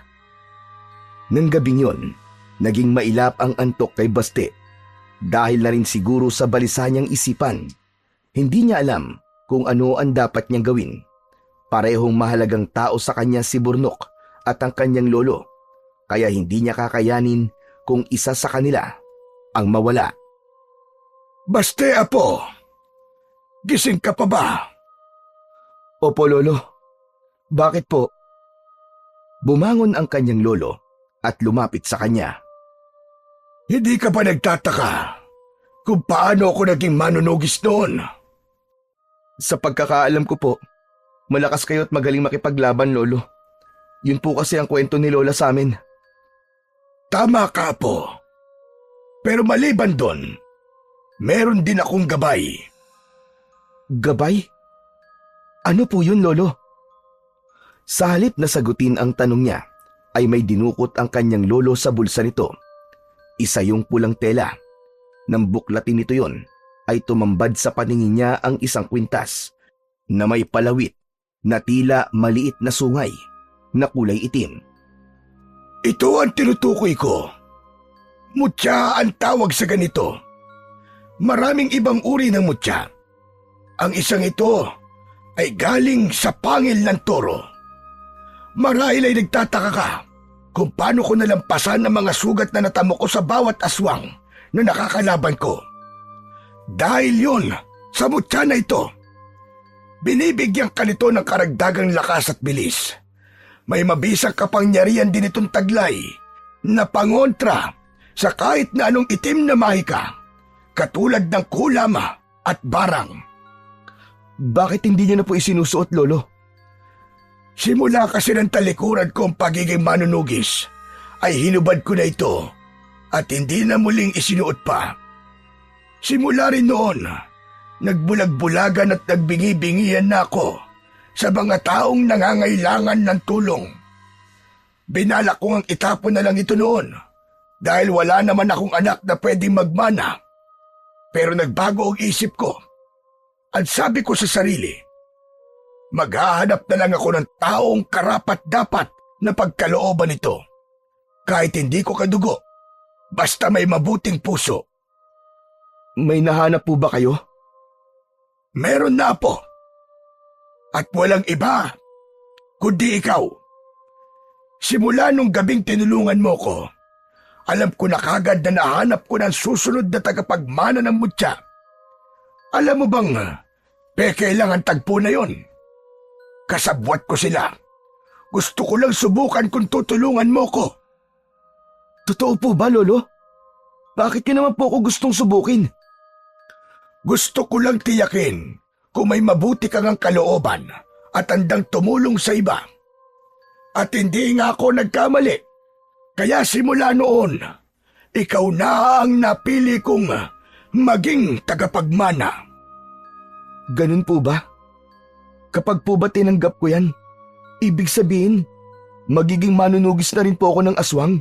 Nang gabing yon, naging mailap ang antok kay Baste. Dahil na rin siguro sa balisa niyang isipan, hindi niya alam kung ano ang dapat niyang gawin. Parehong mahalagang tao sa kanya si Burnok at ang kanyang lolo, kaya hindi niya kakayanin kung isa sa kanila ang mawala. Baste, apo. Gising ka pa ba? Opo, Lolo. Bakit po? Bumangon ang kanyang lolo at lumapit sa kanya. Hindi ka ba nagtataka kung paano ako naging manunugis noon? Sa pagkakaalam ko po, malakas kayo at magaling makipaglaban, Lolo. Yun po kasi ang kwento ni Lola sa amin. Tama ka, Apo. Pero maliban doon, meron din akong gabay. Gabay? Ano po yun, Lolo? Sa halip na sagutin ang tanong niya, ay may dinukot ang kanyang lolo sa bulsa nito. Isa yung pulang tela. Nang buklatin nito yon, ay tumambad sa paningin niya ang isang kwintas na may palawit na tila maliit na sungay na kulay itim. Ito ang tinutukoy ko. Mutya ang tawag sa ganito. Maraming ibang uri ng mutya. Ang isang ito ay galing sa pangil ng toro. Marahil ay nagtataka ka kung paano ko nalampasan ang mga sugat na natamo ko sa bawat aswang na nakakalaban ko. Dahil yun, sa mutya na ito, binibigyan ka nito ng karagdagang lakas at bilis. May mabisang kapangyarihan din itong taglay na pangontra sa kahit na anong itim na mahika, katulad ng kulama at barang. Bakit hindi niyo na po isinusuot, Lolo? Simula kasi ng talikuran kong pagiging manunugis, ay hinubad ko na ito at hindi na muling isinuot pa. Simula rin noon, nagbulag-bulagan at nagbingi-bingihan na ako sa mga taong nangangailangan ng tulong. Binalak ko ang itapon na lang ito noon dahil wala naman akong anak na pwedeng magmana. Pero nagbago ang isip ko at sabi ko sa sarili, maghahanap na lang ako ng taong karapat-dapat na pagkalooban nito. Kahit hindi ko kadugo, basta may mabuting puso. May nahanap po ba kayo? Meron na po. At walang iba, kundi ikaw. Simula nung gabing tinulungan mo ko, alam ko na kagad na nahanap ko ng susunod na tagapagmana ng mutya. Alam mo bang, peke lang ang tagpo na yon. Kasabwat ko sila. Gusto ko lang subukan kung tutulungan mo ko. Totoo po ba, Lolo? Bakit niyo naman po ako gustong subukin? Gusto ko lang tiyakin kung may mabuti kang kalooban at handang tumulong sa iba. At hindi nga ako nagkamali. Kaya simula noon, ikaw na ang napili kong maging tagapagmana. Ganun po ba? Kapag po ba tinanggap ko yan, ibig sabihin, magiging manunugis na rin po ako ng aswang?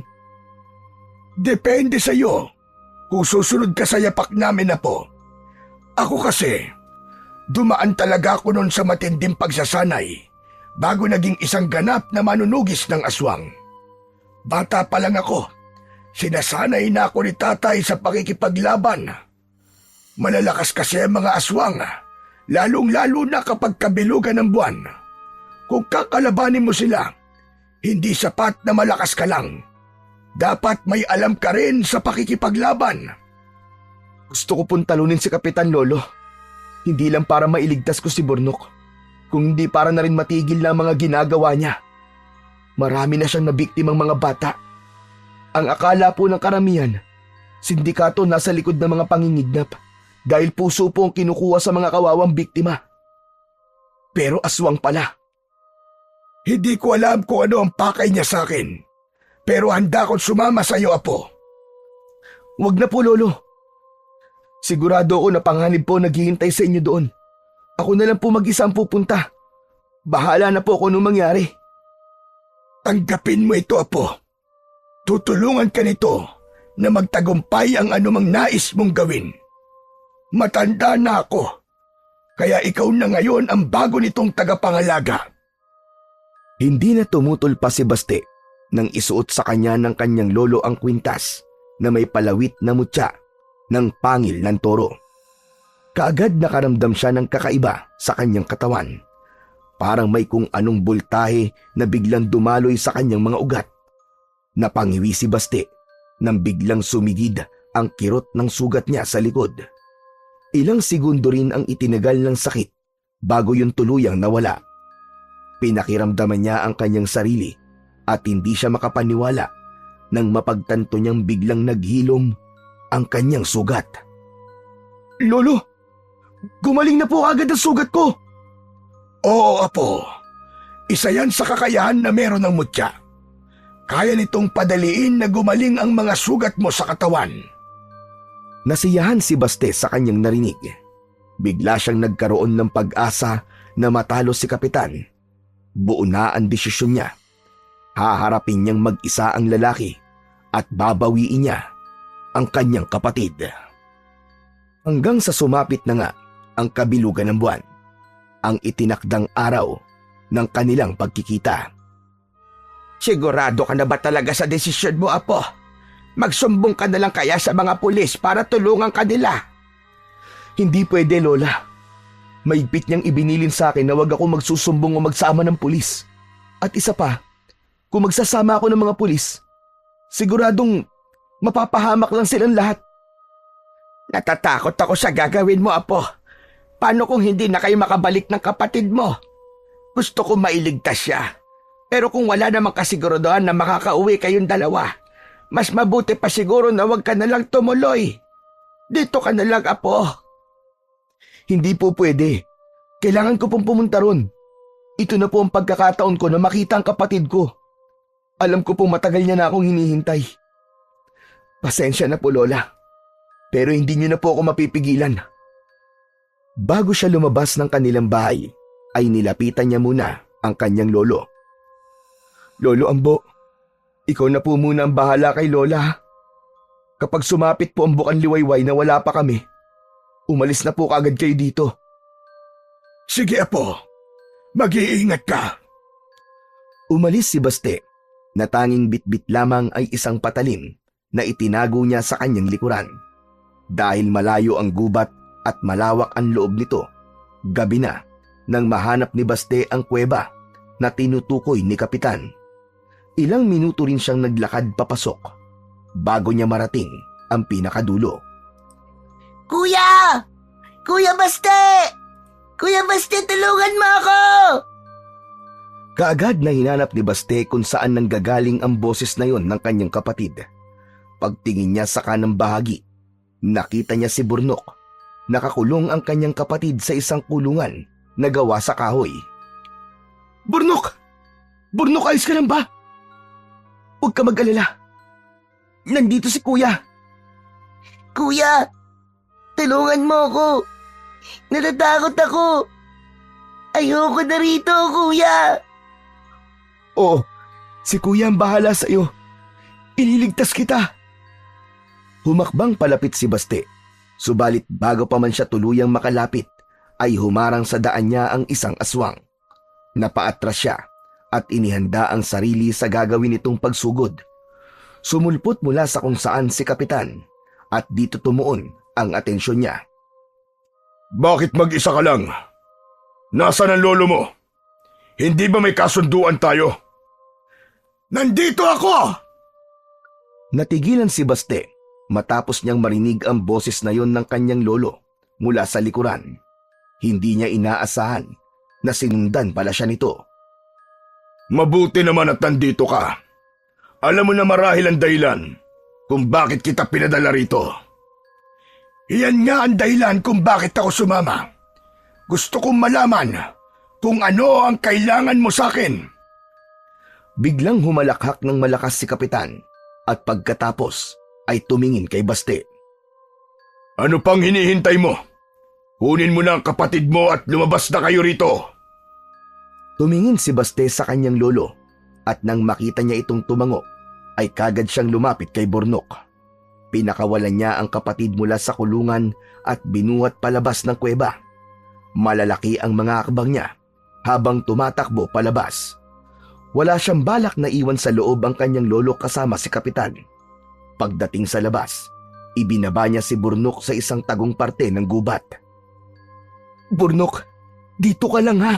Depende sa iyo kung susunod ka sa yapak namin na po. Ako kasi, dumaan talaga ako noon sa matinding pagsasanay bago naging isang ganap na manunugis ng aswang. Bata pa lang ako, sinasanay na ako ni tatay sa pakikipaglaban. Malalakas kasi ang mga aswang, lalong-lalo na kapag kabilugan ng buwan. Kung kakalabanin mo sila, hindi sapat na malakas ka lang. Dapat may alam ka rin sa pakikipaglaban. Gusto ko pong talunin si Kapitan, Lolo. Hindi lang para mailigtas ko si Bornok, kung hindi para na rin matigil na ang mga ginagawa niya. Marami na siyang nabiktimang mga bata. Ang akala po ng karamihan, sindikato nasa likod ng mga pangingidnap dahil puso po ang kinukuha sa mga kawawang biktima. Pero aswang pala. Hindi ko alam kung ano ang pakay niya sa akin, pero handa akong sumama sa iyo, Apo. Wag na po, Lolo. Sigurado ako na panganib po naghihintay sa inyo doon. Ako na lang po mag-isa ang pupunta. Bahala na po kung anong mangyari. Tanggapin mo ito, Apo. Tutulungan ka nito na magtagumpay ang anumang nais mong gawin. Matanda na ako, kaya ikaw na ngayon ang bago nitong tagapangalaga. Hindi na tumutol pa si Baste nang isuot sa kanya ng kanyang lolo ang kwintas na may palawit na mutya ng pangil ng toro. Kaagad nakaramdam siya ng kakaiba sa kanyang katawan. Parang may kung anong bultahe na biglang dumaloy sa kanyang mga ugat. Napangiwi si Baste nang biglang sumigid ang kirot ng sugat niya sa likod. Ilang segundo rin ang itinagal ng sakit bago yun tuluyang nawala. Pinakiramdaman niya ang kanyang sarili at hindi siya makapaniwala nang mapagtanto niyang biglang naghilom ang kanyang sugat. Lolo, Gumaling na po agad ang sugat ko. Oo, apo. Isa yan sa kakayahan na meron ng mutya. Kaya nitong padaliin na gumaling ang mga sugat mo sa katawan. Nasiyahan si Baste sa kanyang narinig. Bigla siyang nagkaroon ng pag-asa na matalo si Kapitan. Buo na ang desisyon niya. Haharapin niyang mag-isa ang lalaki at babawiin niya ang kanyang kapatid. Hanggang sa sumapit na nga ang kabilugan ng buwan, ang itinakdang araw ng kanilang pagkikita. Sigurado ka na ba talaga sa desisyon mo, apo? Magsumbong ka na lang kaya sa mga pulis para tulungan ka nila. Hindi pwede, Lola. Maigpit niyang ibinilin sa akin na wag ako magsusumbong o magsama ng pulis. At isa pa, kung magsasama ako ng mga pulis, siguradong mapapahamak lang silang lahat. Natatakot ako sa gagawin mo, apo. Paano kung hindi na kayo makabalik ng kapatid mo? Gusto ko mailigtas siya. Pero kung wala namang kasiguraduhan na makakauwi kayong dalawa, mas mabuti pa siguro na wag ka na lang tumuloy. Dito ka na lang, apo. Hindi po pwede. Kailangan ko pong pumunta ron. Ito na po ang pagkakataon ko na makita ang kapatid ko. Alam ko pong matagal niya na akong hinihintay. Pasensya na po, Lola. Pero hindi niyo na po ako mapipigilan. Bago siya lumabas ng kanilang bahay, ay nilapitan niya muna ang kanyang lolo. Lolo Ambo, ikaw na po muna ang bahala kay Lola. Kapag sumapit po ang Bukan Liwayway na wala pa kami, umalis na po kaagad kayo dito. Sige, apo. Mag-iingat ka. Umalis si Baste, na tanging bitbit lamang ay isang patalim na itinago niya sa kanyang likuran. Dahil malayo ang gubat at malawak ang loob nito, gabi na nang mahanap ni Baste ang kuweba na tinutukoy ni Kapitan. Ilang minuto rin siyang naglakad papasok bago niya marating ang pinakadulo. Kuya! Kuya Baste! Kuya Baste, tulungan mo ako! Kaagad na hinanap ni Baste kung saan nanggagaling ang boses na yon ng kanyang kapatid. Pagtingin niya sa kanang bahagi, nakita niya si Burnok. Nakakulong ang kanyang kapatid sa isang kulungan na gawa sa kahoy. Burnok! Burnok, ayos ka lang ba? Huwag ka mag-alala. Nandito si Kuya. Kuya! Tulungan mo ako! Natatakot ako! Ayoko na rito, Kuya! Oo, si Kuya ang bahala sa iyo. Ililigtas kita. Humakbang palapit si Baste. Subalit bago pa man siya tuluyang makalapit, ay humarang sa daan niya ang isang aswang. Napaatras siya at inihanda ang sarili sa gagawin nitong pagsugod. Sumulpot mula sa kung saan si Kapitan at dito tumuon ang atensyon niya. Bakit mag-isa ka lang? Nasaan ang lolo mo? Hindi ba may kasunduan tayo? Nandito ako! Natigilan si Baste matapos niyang marinig ang boses na yon ng kanyang lolo mula sa likuran. Hindi niya inaasahan na sinundan pala siya nito. Mabuti naman at nandito ka. Alam mo na marahil ang dahilan kung bakit kita pinadala rito. Iyan nga ang dahilan kung bakit ako sumama. Gusto kong malaman kung ano ang kailangan mo sa akin. Biglang humalakhak ng malakas si Kapitan at pagkatapos ay tumingin kay Baste. Ano pang hinihintay mo? Kunin mo na ang kapatid mo at lumabas na kayo rito. Tumingin si Baste sa kanyang lolo at nang makita niya itong tumango ay kagad siyang lumapit kay Burnok. Pinakawalan niya ang kapatid mula sa kulungan at binuhat palabas ng kuweba. Malalaki ang mga akbang niya habang tumatakbo palabas. Wala siyang balak na iwan sa loob ang kanyang lolo kasama si Kapitan. Pagdating sa labas, ibinaba niya si Burnok sa isang tagong parte ng gubat. Burnok, dito ka lang ha.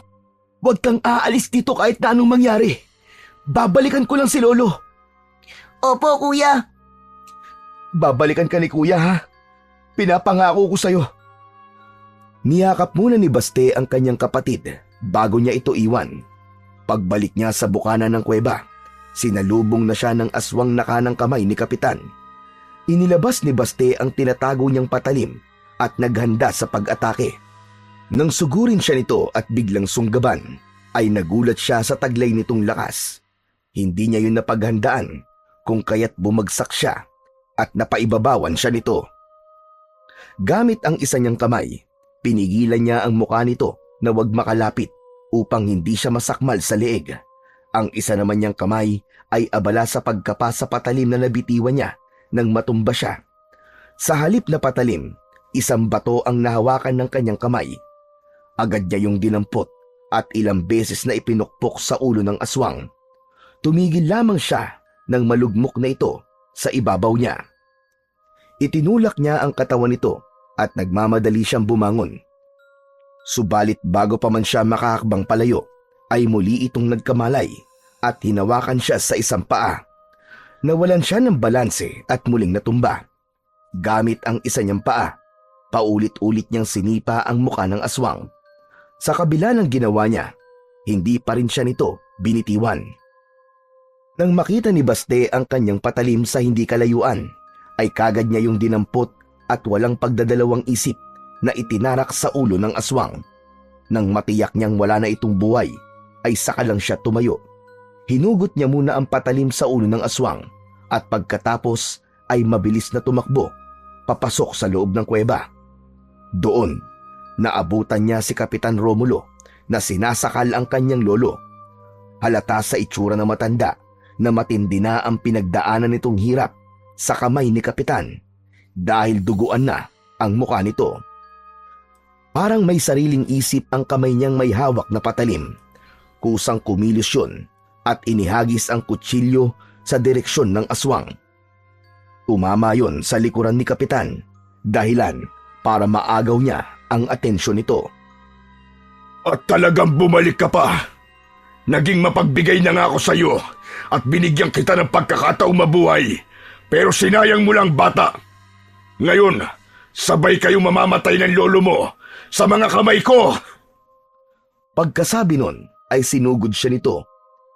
Huwag kang aalis dito kahit na anong mangyari. Babalikan ko lang si Lolo. Opo, Kuya. Babalikan ka ni Kuya ha. Pinapangako ko sa'yo. Niyakap muna ni Baste ang kanyang kapatid bago niya ito iwan. Pagbalik niya sa bukana ng kuweba, sinalubong na siya ng aswang na kanang kamay ni Kapitan. Inilabas ni Baste ang tinatago niyang patalim at naghanda sa pag-atake. Nang sugurin siya nito at biglang sunggaban, ay nagulat siya sa taglay nitong lakas. Hindi niya yun napaghandaan kung kaya't bumagsak siya at napaibabawan siya nito. Gamit ang isa niyang kamay, pinigilan niya ang mukha nito na huwag makalapit upang hindi siya masakmal sa leeg. Ang isa naman niyang kamay ay abala sa pagkapa sa patalim na nabitiwan niya nang matumba siya. Sa halip na patalim, isang bato ang nahawakan ng kanyang kamay. Agad niya yung dinampot at ilang beses na ipinukpok sa ulo ng aswang. Tumigil lamang siya nang malugmok na ito sa ibabaw niya. Itinulak niya ang katawan nito at nagmamadali siyang bumangon. Subalit bago pa man siya makakakbang palayo, ay muli itong nagkamalay at hinawakan siya sa isang paa. Nawalan siya ng balanse at muling natumba. Gamit ang isa niyang paa, paulit-ulit niyang sinipa ang muka ng aswang. Sa kabila ng ginawa niya, hindi pa rin siya nito binitiwan. Nang makita ni Baste ang kanyang patalim sa hindi kalayuan, ay kagad niya yung dinampot at walang pagdadalawang isip na itinarak sa ulo ng aswang. Nang matiyak niyang wala na itong buhay, ay saka lang siya tumayo. Hinugot niya muna ang patalim sa ulo ng aswang at pagkatapos ay mabilis na tumakbo papasok sa loob ng kuweba. Doon, naabutan niya si Kapitan Romulo na sinasakal ang kanyang lolo. Halata sa itsura ng matanda na matindi na ang pinagdaanan nitong hirap sa kamay ni Kapitan dahil duguan na ang mukha nito. Parang may sariling isip ang kamay niyang may hawak na patalim. Kusang kumilos yun at inihagis ang kutsilyo sa direksyon ng aswang. Tumama yon sa likuran ni Kapitan, dahilan para maagaw niya ang atensyon nito. At talagang bumalik ka pa. Naging mapagbigay na nga ako sa iyo at binigyan kita ng pagkakataong mabuhay. Pero sinayang mo lang, bata. Ngayon, sabay kayong mamamatay ng lolo mo sa mga kamay ko. Pagkasabi nun ay sinugod siya nito.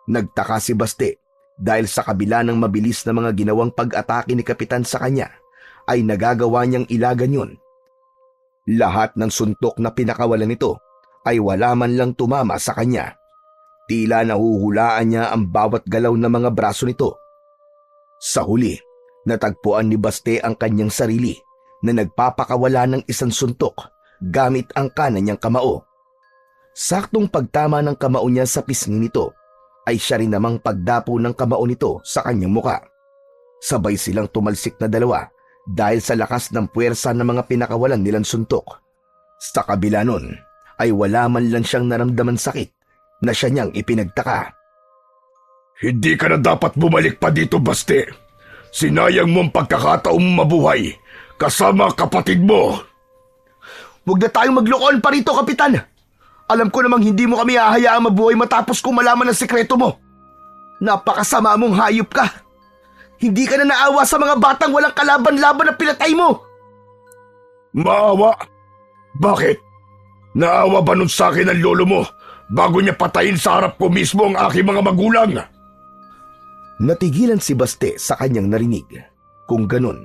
Nagtaka si Baste dahil sa kabila ng mabilis na mga ginawang pag-atake ni Kapitan sa kanya, ay nagagawa niyang ilagan yun. Lahat ng suntok na pinakawalan nito ay wala man lang tumama sa kanya. Tila nahuhulaan niya ang bawat galaw ng mga braso nito. Sa huli, natagpuan ni Baste ang kanyang sarili na nagpapakawala ng isang suntok gamit ang kanan niyang kamao. Saktong pagtama ng kamao niya sa pisngi nito, ay siya rin namang pagdapo ng kamao nito sa kanyang muka. Sabay silang tumalsik na dalawa dahil sa lakas ng puwersa ng mga pinakawalan nilang suntok. Sa kabila nun, ay wala man lang siyang naramdaman sakit na siya niyang ipinagtaka. Hindi ka na dapat bumalik pa dito, Baste. Sinayang mo ang pagkakataong mabuhay kasama ang kapatid mo. Huwag na tayong maglokohan pa rito, Kapitan. Alam ko namang hindi mo kami hahayaang mabuhay matapos kung malaman ang sekreto mo. Napakasama mong hayop ka. Hindi ka na naawa sa mga batang walang kalaban-laban na pinatay mo. Maawa? Bakit? Naawa ba nun sa akin ang lolo mo bago niya patayin sa harap ko mismo ang aking mga magulang? Natigilan si Baste sa kanyang narinig. Kung ganun,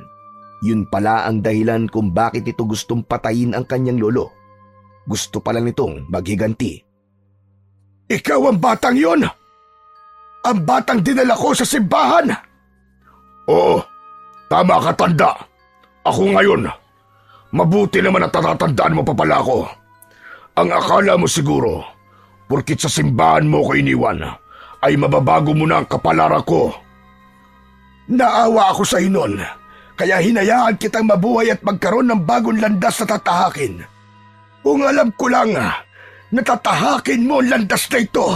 yun pala ang dahilan kung bakit ito gustong patayin ang kanyang lolo. Gusto pala nitong maghiganti. Ikaw ang batang yon? Ang batang dinala ko sa simbahan? Oo, tama ka, tanda. Ako ngayon. Mabuti naman at tatatandaan mo pa pala ako. Ang akala mo siguro, porkit sa simbahan mo ko iniwan, ay mababago mo na ang kapalaran ko. Naawa ako sa inon, kaya hinayaan kitang mabuhay at magkaroon ng bagong landas na tatahakin. Kung alam ko lang, natatahakin mo ang landas na ito.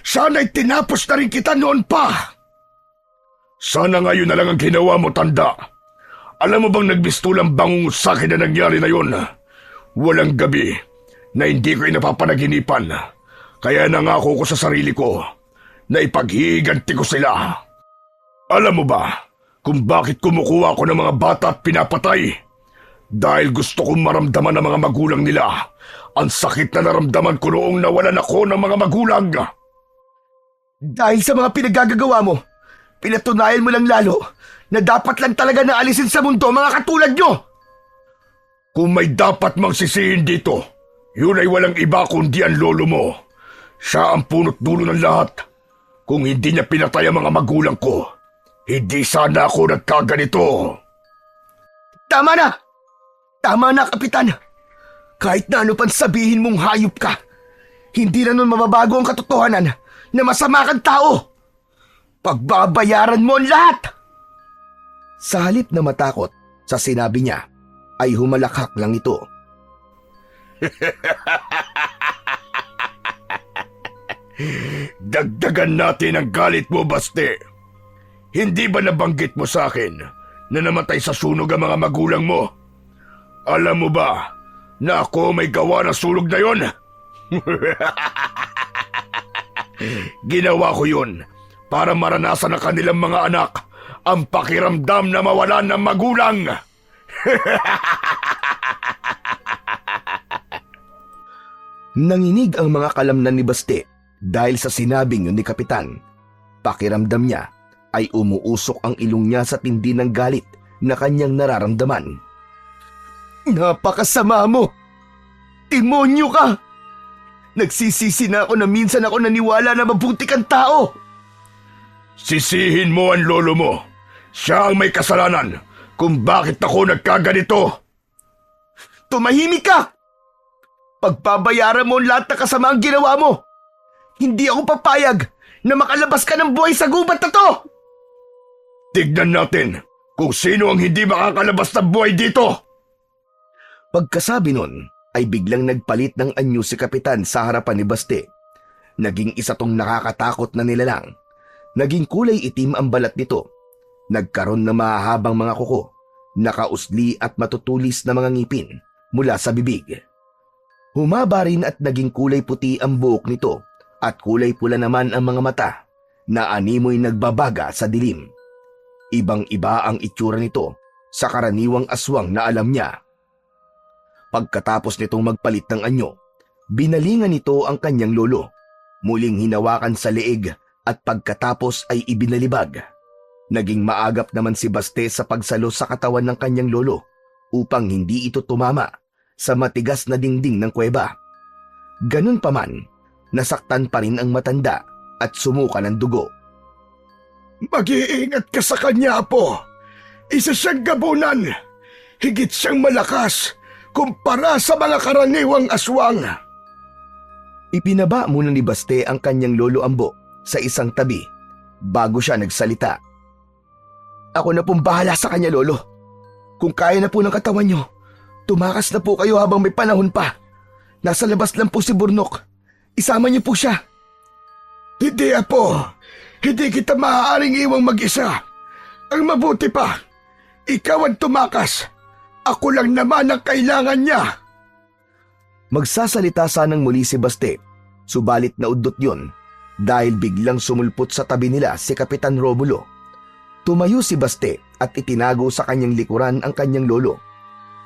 Sana'y tinapos na rin kita noon pa. Sana ngayon na lang ang ginawa mo, tanda. Alam mo bang nagbistulang bangungot sa akin na nangyari na yun? Walang gabi na hindi ko napapanaginipan. Kaya nangako ko sa sarili ko na ipaghihiganti ko sila. Alam mo ba kung bakit kumukuha ko ng mga bata at pinapatay? Dahil gusto kong maramdaman ng mga magulang nila ang sakit na naramdaman ko noong nawalan ako ng mga magulang. Dahil sa mga pinagagagawa mo, pinatunayan mo lang lalo na dapat lang talaga na alisin sa mundo mga katulad nyo. Kung may dapat mang sisihin dito, Yun ay walang iba kundi ang lolo mo. Siya ang punot dulo ng lahat. Kung hindi niya pinatay ang mga magulang ko, hindi sana ako nagkaganito. Tama na! Tama na, Kapitan! Kahit na ano pang sabihin mong hayop ka, hindi na nun mababago ang katotohanan na masama kang tao. Pagbabayaran mo ang lahat! Sa halip na matakot sa sinabi niya, ay humalakhak lang ito. Dagdagan natin ang galit mo, Baste. Hindi ba nabanggit mo sa akin na namatay sa sunog ang mga magulang mo? Alam mo ba na ako may gawa ng sunog na yon? Ginawa ko yun para maranasan ng kanilang mga anak ang pakiramdam na mawalan ng magulang. Nanginig ang mga kalamnan ni Baste dahil sa sinabing yun ni Kapitan. Pakiramdam niya ay umuusok ang ilong niya sa tindi ng galit na kanyang nararamdaman. Napakasama mo! Demonyo ka! Nagsisisi na ako na minsan ako naniwala na mabuti kang tao! Sisihin mo ang lolo mo. Siya ang may kasalanan kung bakit ako nagkaganito. Tumahimik ka! Pagbabayaran mo ang lahat ng kasamaang ginawa mo! Hindi ako papayag na makalabas ka ng buhay sa gubat na to! Tignan natin kung sino ang hindi makakalabas ng buhay dito. Pagkasabi nun, ay biglang nagpalit ng anyo si Kapitan sa harapan ni Baste. Naging isa tong nakakatakot na nilalang. Naging kulay itim ang balat nito. Nagkaroon ng mahahabang mga kuko, nakausli at matutulis na mga ngipin mula sa bibig. Humaba rin at naging kulay puti ang buhok nito at kulay pula naman ang mga mata na animoy nagbabaga sa dilim. Ibang-iba ang itsura nito sa karaniwang aswang na alam niya. Pagkatapos nitong magpalit ng anyo, binalingan nito ang kanyang lolo. Muling hinawakan sa leeg at pagkatapos ay ibinalibag. Naging maagap naman si Baste sa pagsalo sa katawan ng kanyang lolo upang hindi ito tumama sa matigas na dingding ng kuweba. Ganun pa man, nasaktan pa rin ang matanda at sumuka ng dugo. Mag-iingat ka sa kanya, Apo. Isa siyang gabunan. Higit siyang malakas kumpara sa mga karaniwang aswang. Ipinaba muna ni Baste ang kanyang lolo Ambo sa isang tabi bago siya nagsalita. Ako na pong bahala sa kanya, lolo. Kung kaya na po ng katawan niyo, tumakas na po kayo habang may panahon pa. Nasa labas lang po si Burnok. Isama niyo po siya. Hindi, Apo. Hindi kita maaaring iwang mag-isa. Ang mabuti pa, ikaw ang tumakas. Ako lang naman ang kailangan niya. Magsasalita sanang muli si Baste, subalit naudot yun dahil biglang sumulpot sa tabi nila si Kapitan Romulo. Tumayo si Baste at itinago sa kanyang likuran ang kanyang lolo.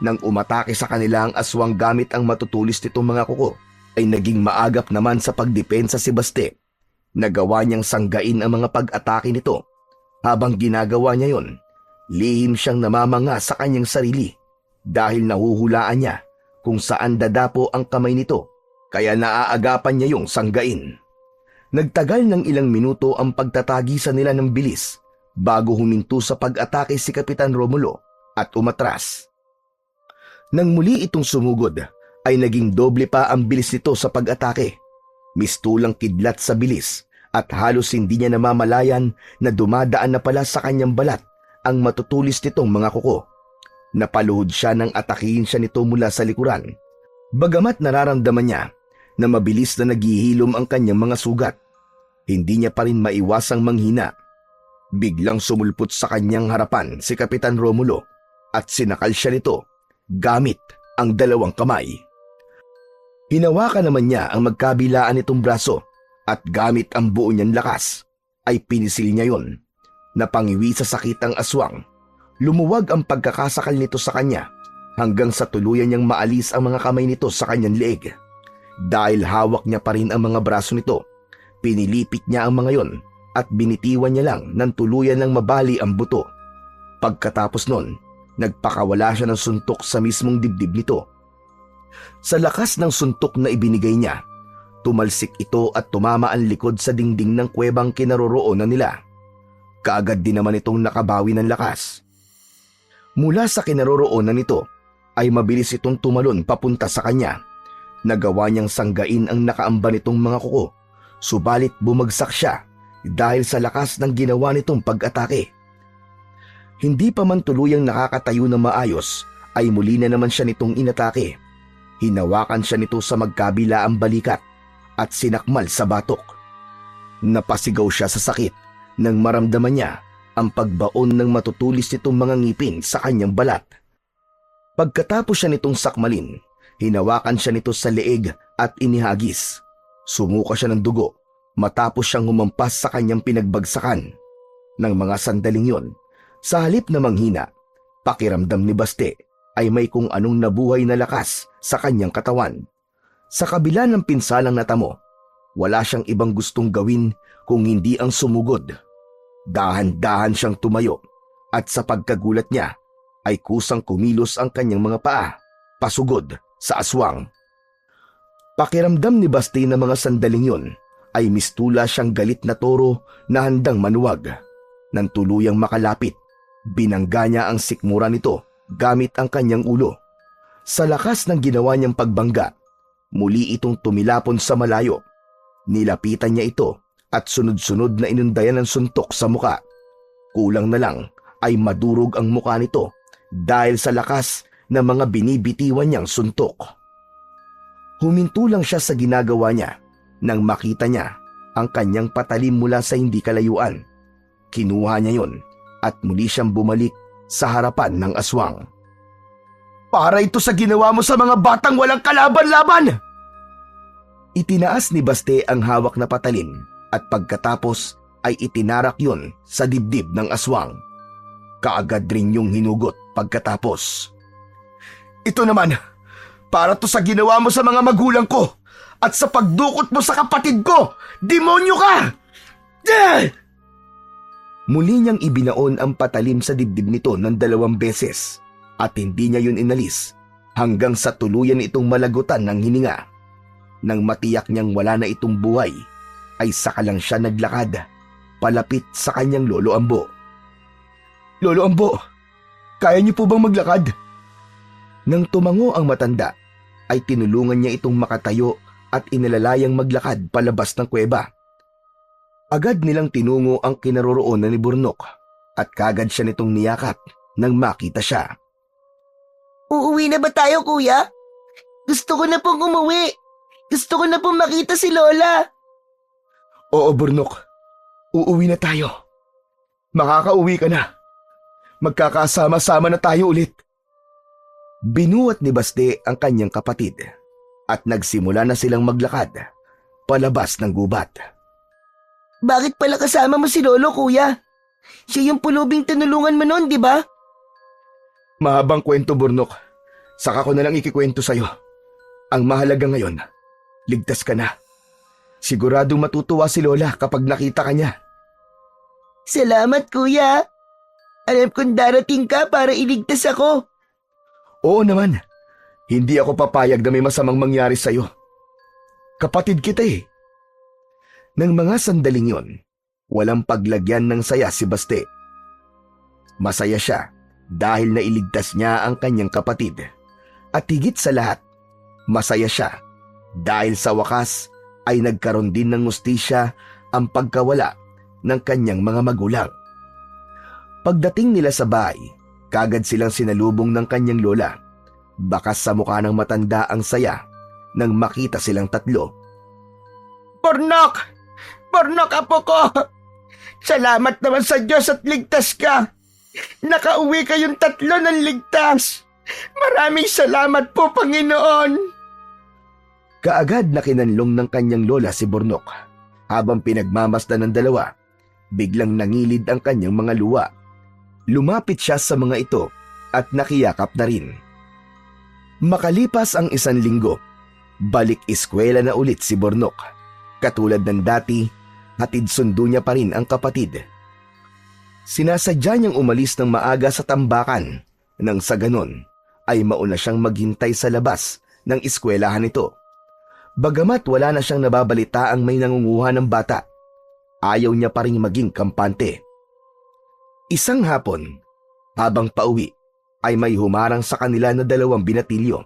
Nang umatake sa kanila ang aswang gamit ang matutulis nitong mga kuko, ay naging maagap naman sa pagdepensa si Baste. Nagawa niyang sanggain ang mga pag-atake nito. Habang ginagawa niya yon, lihim siyang namamanga sa kanyang sarili dahil nahuhulaan niya kung saan dadapo ang kamay nito, kaya naaagapan niya yung sanggain. Nagtagal ng ilang minuto ang pagtatagisan nila ng bilis bago huminto sa pag-atake si Kapitan Romulo at umatras. Nang muli itong sumugod, ay naging doble pa ang bilis nito sa pag-atake. Mistulang kidlat sa bilis at halos hindi niya namamalayan na dumadaan na pala sa kanyang balat ang matutulis nitong mga kuko. Napaluhod siya nang atakihin siya nito mula sa likuran. Bagamat nararamdaman niya na mabilis na naghihilom ang kanyang mga sugat, hindi niya pa rin maiwasang manghina. Biglang sumulpot sa kanyang harapan si Kapitan Romulo at sinakal siya nito gamit ang dalawang kamay. Hinawakan naman niya ang magkabilaan nitong braso at gamit ang buo niyang lakas ay pinisil niya yon. Napangiwi sa sakit ang aswang. Lumuwag ang pagkakasakal nito sa kanya hanggang sa tuluyan niyang maalis ang mga kamay nito sa kanyang leeg. Dahil hawak niya pa rin ang mga braso nito, pinilipit niya ang mga yon at binitiwan niya lang ng tuluyan ng mabali ang buto. Pagkatapos nun, nagpakawala siya ng suntok sa mismong dibdib nito. Sa lakas ng suntok na ibinigay niya, tumalsik ito at tumama ang likod sa dingding ng kuwebang kinaroroonan nila. Kaagad din naman itong nakabawi ng lakas. Mula sa kinaroroonan nito ay mabilis itong tumalon papunta sa kanya. Nagawa niyang sanggain ang nakaamba nitong mga kuko, subalit bumagsak siya dahil sa lakas ng ginawa nitong pag-atake. Hindi pa man tuluyang nakakatayo na maayos ay muli na naman siya nitong inatake. Hinawakan siya nito sa magkabilaang balikat at sinakmal sa batok. Napasigaw siya sa sakit nang maramdaman niya ang pagbaon ng matutulis nitong mga ngipin sa kanyang balat. Pagkatapos siya nitong sakmalin, hinawakan siya nito sa leeg at inihagis. Sumuka siya ng dugo matapos siyang humampas sa kanyang pinagbagsakan. Nang mga sandaling yon, sa halip na manghina, pakiramdam ni Baste ay may kung anong nabuhay na lakas sa kanyang katawan. Sa kabila ng pinsalang natamo, wala siyang ibang gustong gawin kung hindi ang sumugod. Dahan-dahan siyang tumayo at sa pagkagulat niya ay kusang kumilos ang kanyang mga paa, pasugod sa aswang. Pakiramdam ni Baste na mga sandaling yon ay mistula siyang galit na toro na handang manuwag. Nang tuluyang makalapit, binangga niya ang sikmura nito gamit ang kanyang ulo. Sa lakas ng ginawa niyang pagbangga, muli itong tumilapon sa malayo. Nilapitan niya ito at sunod-sunod na inundayan ng suntok sa muka. Kulang na lang ay madurog ang muka nito dahil sa lakas ng mga binibitiwan niyang suntok. Huminto lang siya sa ginagawa niya nang makita niya ang kanyang patalim mula sa hindi kalayuan. Kinuha niya yon at muli siyang bumalik sa harapan ng aswang. Para ito sa ginawa mo sa mga batang walang kalaban-laban! Itinaas ni Baste ang hawak na patalim at pagkatapos ay itinarak yon sa dibdib ng aswang. Kaagad rin yung hinugot pagkatapos. Ito naman, para to sa ginawa mo sa mga magulang ko at sa pagdukot mo sa kapatid ko! Demonyo ka! Muli niyang ibinaon ang patalim sa dibdib nito ng 2 beses at hindi niya yun inalis hanggang sa tuluyan itong malagutan ng hininga. Nang matiyak niyang wala na itong buhay, ay saka lang siya naglakad palapit sa kanyang Lolo Ambo. Lolo Ambo, kaya niyo po bang maglakad? Nang tumango ang matanda, ay tinulungan niya itong makatayo at inalalayang maglakad palabas ng kuweba. Agad nilang tinungo ang kinaroroonan ni Burnok at kagad siya nitong niyakap nang makita siya. Uuwi na ba tayo, kuya? Gusto ko na pong umuwi. Gusto ko na pong makita si Lola. Oo, Burnok. Uuwi na tayo. Makakauwi ka na. Magkakasama-sama na tayo ulit. Binuhat ni Baste ang kanyang kapatid at nagsimula na silang maglakad palabas ng gubat. Bakit pala kasama mo si Lolo, kuya? Siya yung pulubing tinulungan mo noon, di ba? Mahabang kwento, Burnok. Saka ko na lang ikikwento sa'yo. Ang mahalaga ngayon, ligtas ka na. Siguradong matutuwa si Lola kapag nakita ka niya. Salamat, kuya. Alam kong darating ka para iligtas ako. Oo naman. Hindi ako papayag na may masamang mangyari sa'yo. Kapatid kita eh. Nang mga sandaling yon, walang paglagyan ng saya si Baste. Masaya siya dahil nailigtas niya ang kanyang kapatid. At higit sa lahat, masaya siya dahil sa wakas ay nagkaroon din ng hustisya ang pagkawala ng kanyang mga magulang. Pagdating nila sa bahay, kagad silang sinalubong ng kanyang lola. Bakas sa mukha ng matanda ang saya nang makita silang tatlo. Burnok! Burnok, apo ko! Salamat naman sa Diyos at ligtas ka! Nakauwi kayong tatlo ng ligtas! Maraming salamat po, Panginoon! Kaagad na kinanlong ng kanyang lola si Burnok. Habang pinagmamasdan ng dalawa, biglang nangilid ang kanyang mga luha. Lumapit siya sa mga ito at nakiyakap na rin. Makalipas ang 1 linggo, balik eskwela na ulit si Burnok. Katulad ng dati, hatid sundo niya pa rin ang kapatid. Sinasadya niyang umalis ng maaga sa tambakan nang sa ganon ay mauna siyang maghintay sa labas ng eskwelahan nito. Bagamat wala na siyang nababalitaang may nangunguha ng bata, ayaw niya pa rin maging kampante. Isang hapon, habang pauwi, ay may humarang sa kanila na 2 binatilyo.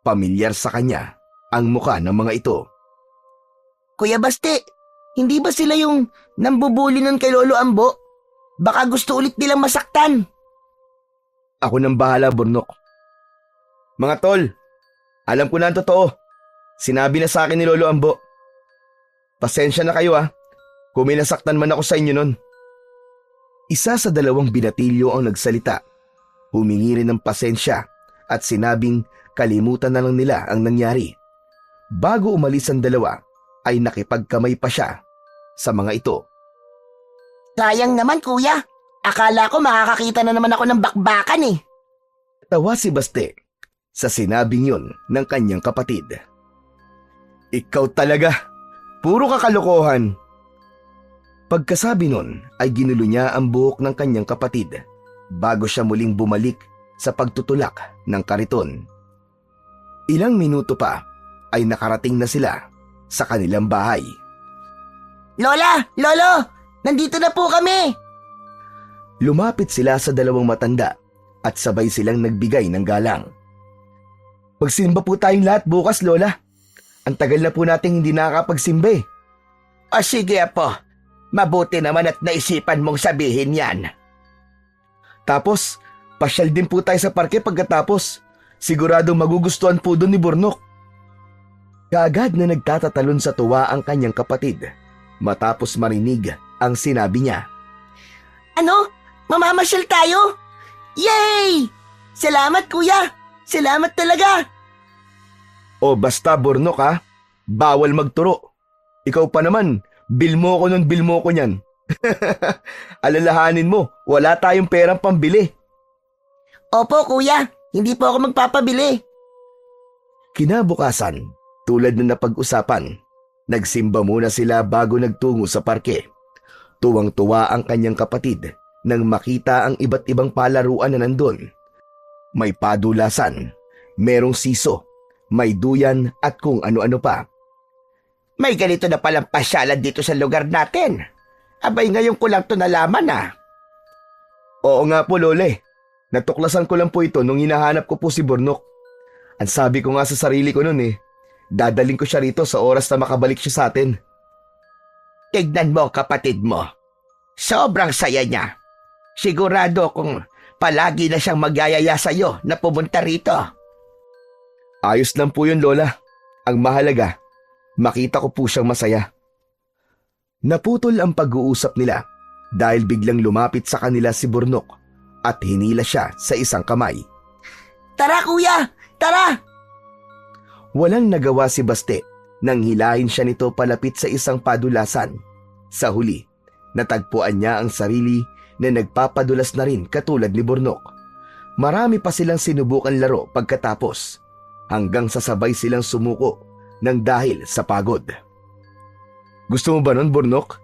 Pamilyar sa kanya ang muka ng mga ito. Kuya Baste, hindi ba sila yung nambubuli nun kay Lolo Ambo? Baka gusto ulit nilang masaktan. Ako nang bahala, Burnok. Mga tol, alam ko na ang totoo. Sinabi na sa akin ni Lolo Ambo. Pasensya na kayo kung may nasaktan man ako sa inyo nun. Isa sa 2 binatilyo ang nagsalita. Humingi rin ng pasensya at sinabing kalimutan na lang nila ang nangyari. Bago umalis ang 2, ay nakipagkamay pa siya sa mga ito. Sayang naman kuya. Akala ko makakakita na naman ako ng bakbakan eh. Tawa si Baste sa sinabing yun ng kanyang kapatid. Ikaw talaga, puro kakalokohan. Pagkasabi nun ay ginulo niya ang buhok ng kanyang kapatid bago siya muling bumalik sa pagtutulak ng kariton. Ilang minuto pa ay nakarating na sila sa kanilang bahay. Lola! Lolo! Nandito na po kami! Lumapit sila sa 2 matanda at sabay silang nagbigay ng galang. Magsimba po tayong lahat bukas, Lola. Ang tagal na po nating hindi nakakapagsimba eh. O sige apo, mabuti naman at naisipan mong sabihin yan. Tapos, pasyal din po tayo sa parke pagkatapos. Siguradong magugustuhan po doon ni Burnok. Kaagad na nagtatatalon sa tuwa ang kanyang kapatid matapos marinig ang sinabi niya. Ano? Mamamasyal tayo? Yay! Salamat kuya! Salamat talaga! O basta Burnok bawal magturo. Ikaw pa naman, bil mo ko nun, bil mo ko niyan. Alalahanin mo, wala tayong perang pambili. Opo kuya, hindi po ako magpapabili. Kinabukasan, tulad na napag-usapan, nagsimba muna sila bago nagtungo sa parke. Tuwang-tuwa ang kanyang kapatid nang makita ang iba't ibang palaruan na nandun. May padulasan, merong siso, may duyan at kung ano-ano pa. May ganito na palang pasyalan dito sa lugar natin. Abay ngayon ko lang to nalaman Oo nga po, Lole. Natuklasan ko lang po ito nung hinahanap ko po si Burnok. Ang sabi ko nga sa sarili ko nun dadaling ko siya rito sa oras na makabalik siya sa atin. Tignan mo kapatid mo. Sobrang saya niya. Sigurado kung palagi na siyang magyayaya sa'yo na pumunta rito. Ayos lang po yun, Lola. Ang mahalaga, makita ko po siyang masaya. Naputol ang pag-uusap nila dahil biglang lumapit sa kanila si Burnok at hinila siya sa isang kamay. Tara kuya! Tara! Walang nagawa si Baste nang hilahin siya nito palapit sa isang padulasan. Sa huli, natagpuan niya ang sarili na nagpapadulas na rin katulad ni Burnok. Marami pa silang sinubukan laro pagkatapos hanggang sasabay silang sumuko ng dahil sa pagod. Gusto mo ba nun, Burnok?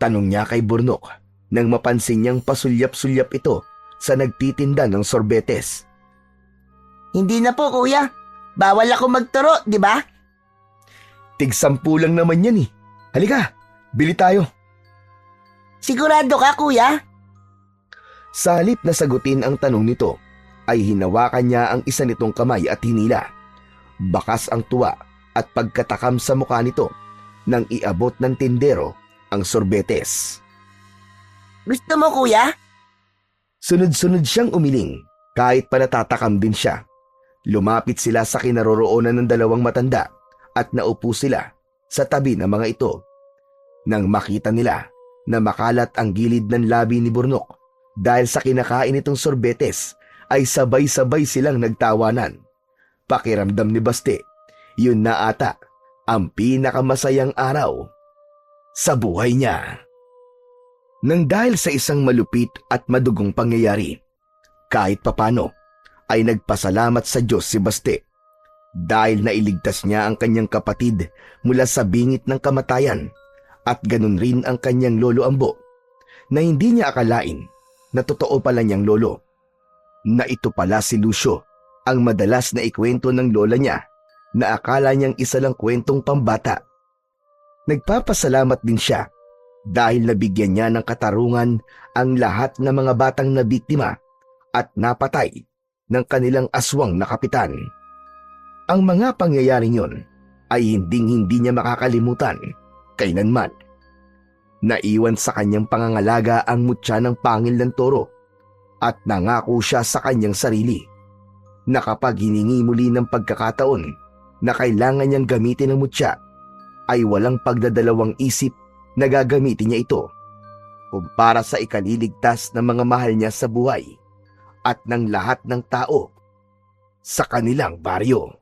Tanong niya kay Burnok nang mapansin niyang pasulyap-sulyap ito sa nagtitinda ng sorbetes. Hindi na po kuya. Bawal ako magturo, di ba? Tig-10 lang naman yan Halika, bili tayo. Sigurado ka kuya? Sa halip na sagutin ang tanong nito, ay hinawakan niya ang isa nitong kamay at hinila. Bakas ang tuwa at pagkatakam sa mukha nito nang iabot ng tindero ang sorbetes. Gusto mo kuya? Sunod-sunod siyang umiling kahit pa natatakam din siya. Lumapit sila sa kinaroroonan ng 2 matanda at naupo sila sa tabi ng mga ito. Nang makita nila na makalat ang gilid ng labi ni Burnok dahil sa kinakain itong sorbetes, ay sabay-sabay silang nagtawanan. Pakiramdam ni Baste, yun na ata ang pinakamasayang araw sa buhay niya. Nang dahil sa isang malupit at madugong pangyayari, kahit papano ay nagpasalamat sa Diyos si Baste dahil nailigtas niya ang kanyang kapatid mula sa bingit ng kamatayan at ganun rin ang kanyang lolo Ambo na hindi niya akalain na totoo pala niyang lolo, na ito pala si Lucio ang madalas na ikwento ng lola niya na akala niyang isa lang kwentong pambata. Nagpapasalamat din siya dahil nabigyan niya ng katarungan ang lahat ng mga batang nabiktima at napatay ng kanilang aswang na kapitan. Ang mga pangyayaring yon ay hindi niya makakalimutan kailanman. Naiwan sa kanyang pangangalaga ang mutya ng pangil ng toro at nangako siya sa kanyang sarili na kapag hiningi muli ng pagkakataon na kailangan niyang gamitin ang mutya, ay walang pagdadalawang isip na gagamitin niya ito kumpara sa ikaliligtas ng mga mahal niya sa buhay at ng lahat ng tao sa kanilang baryo.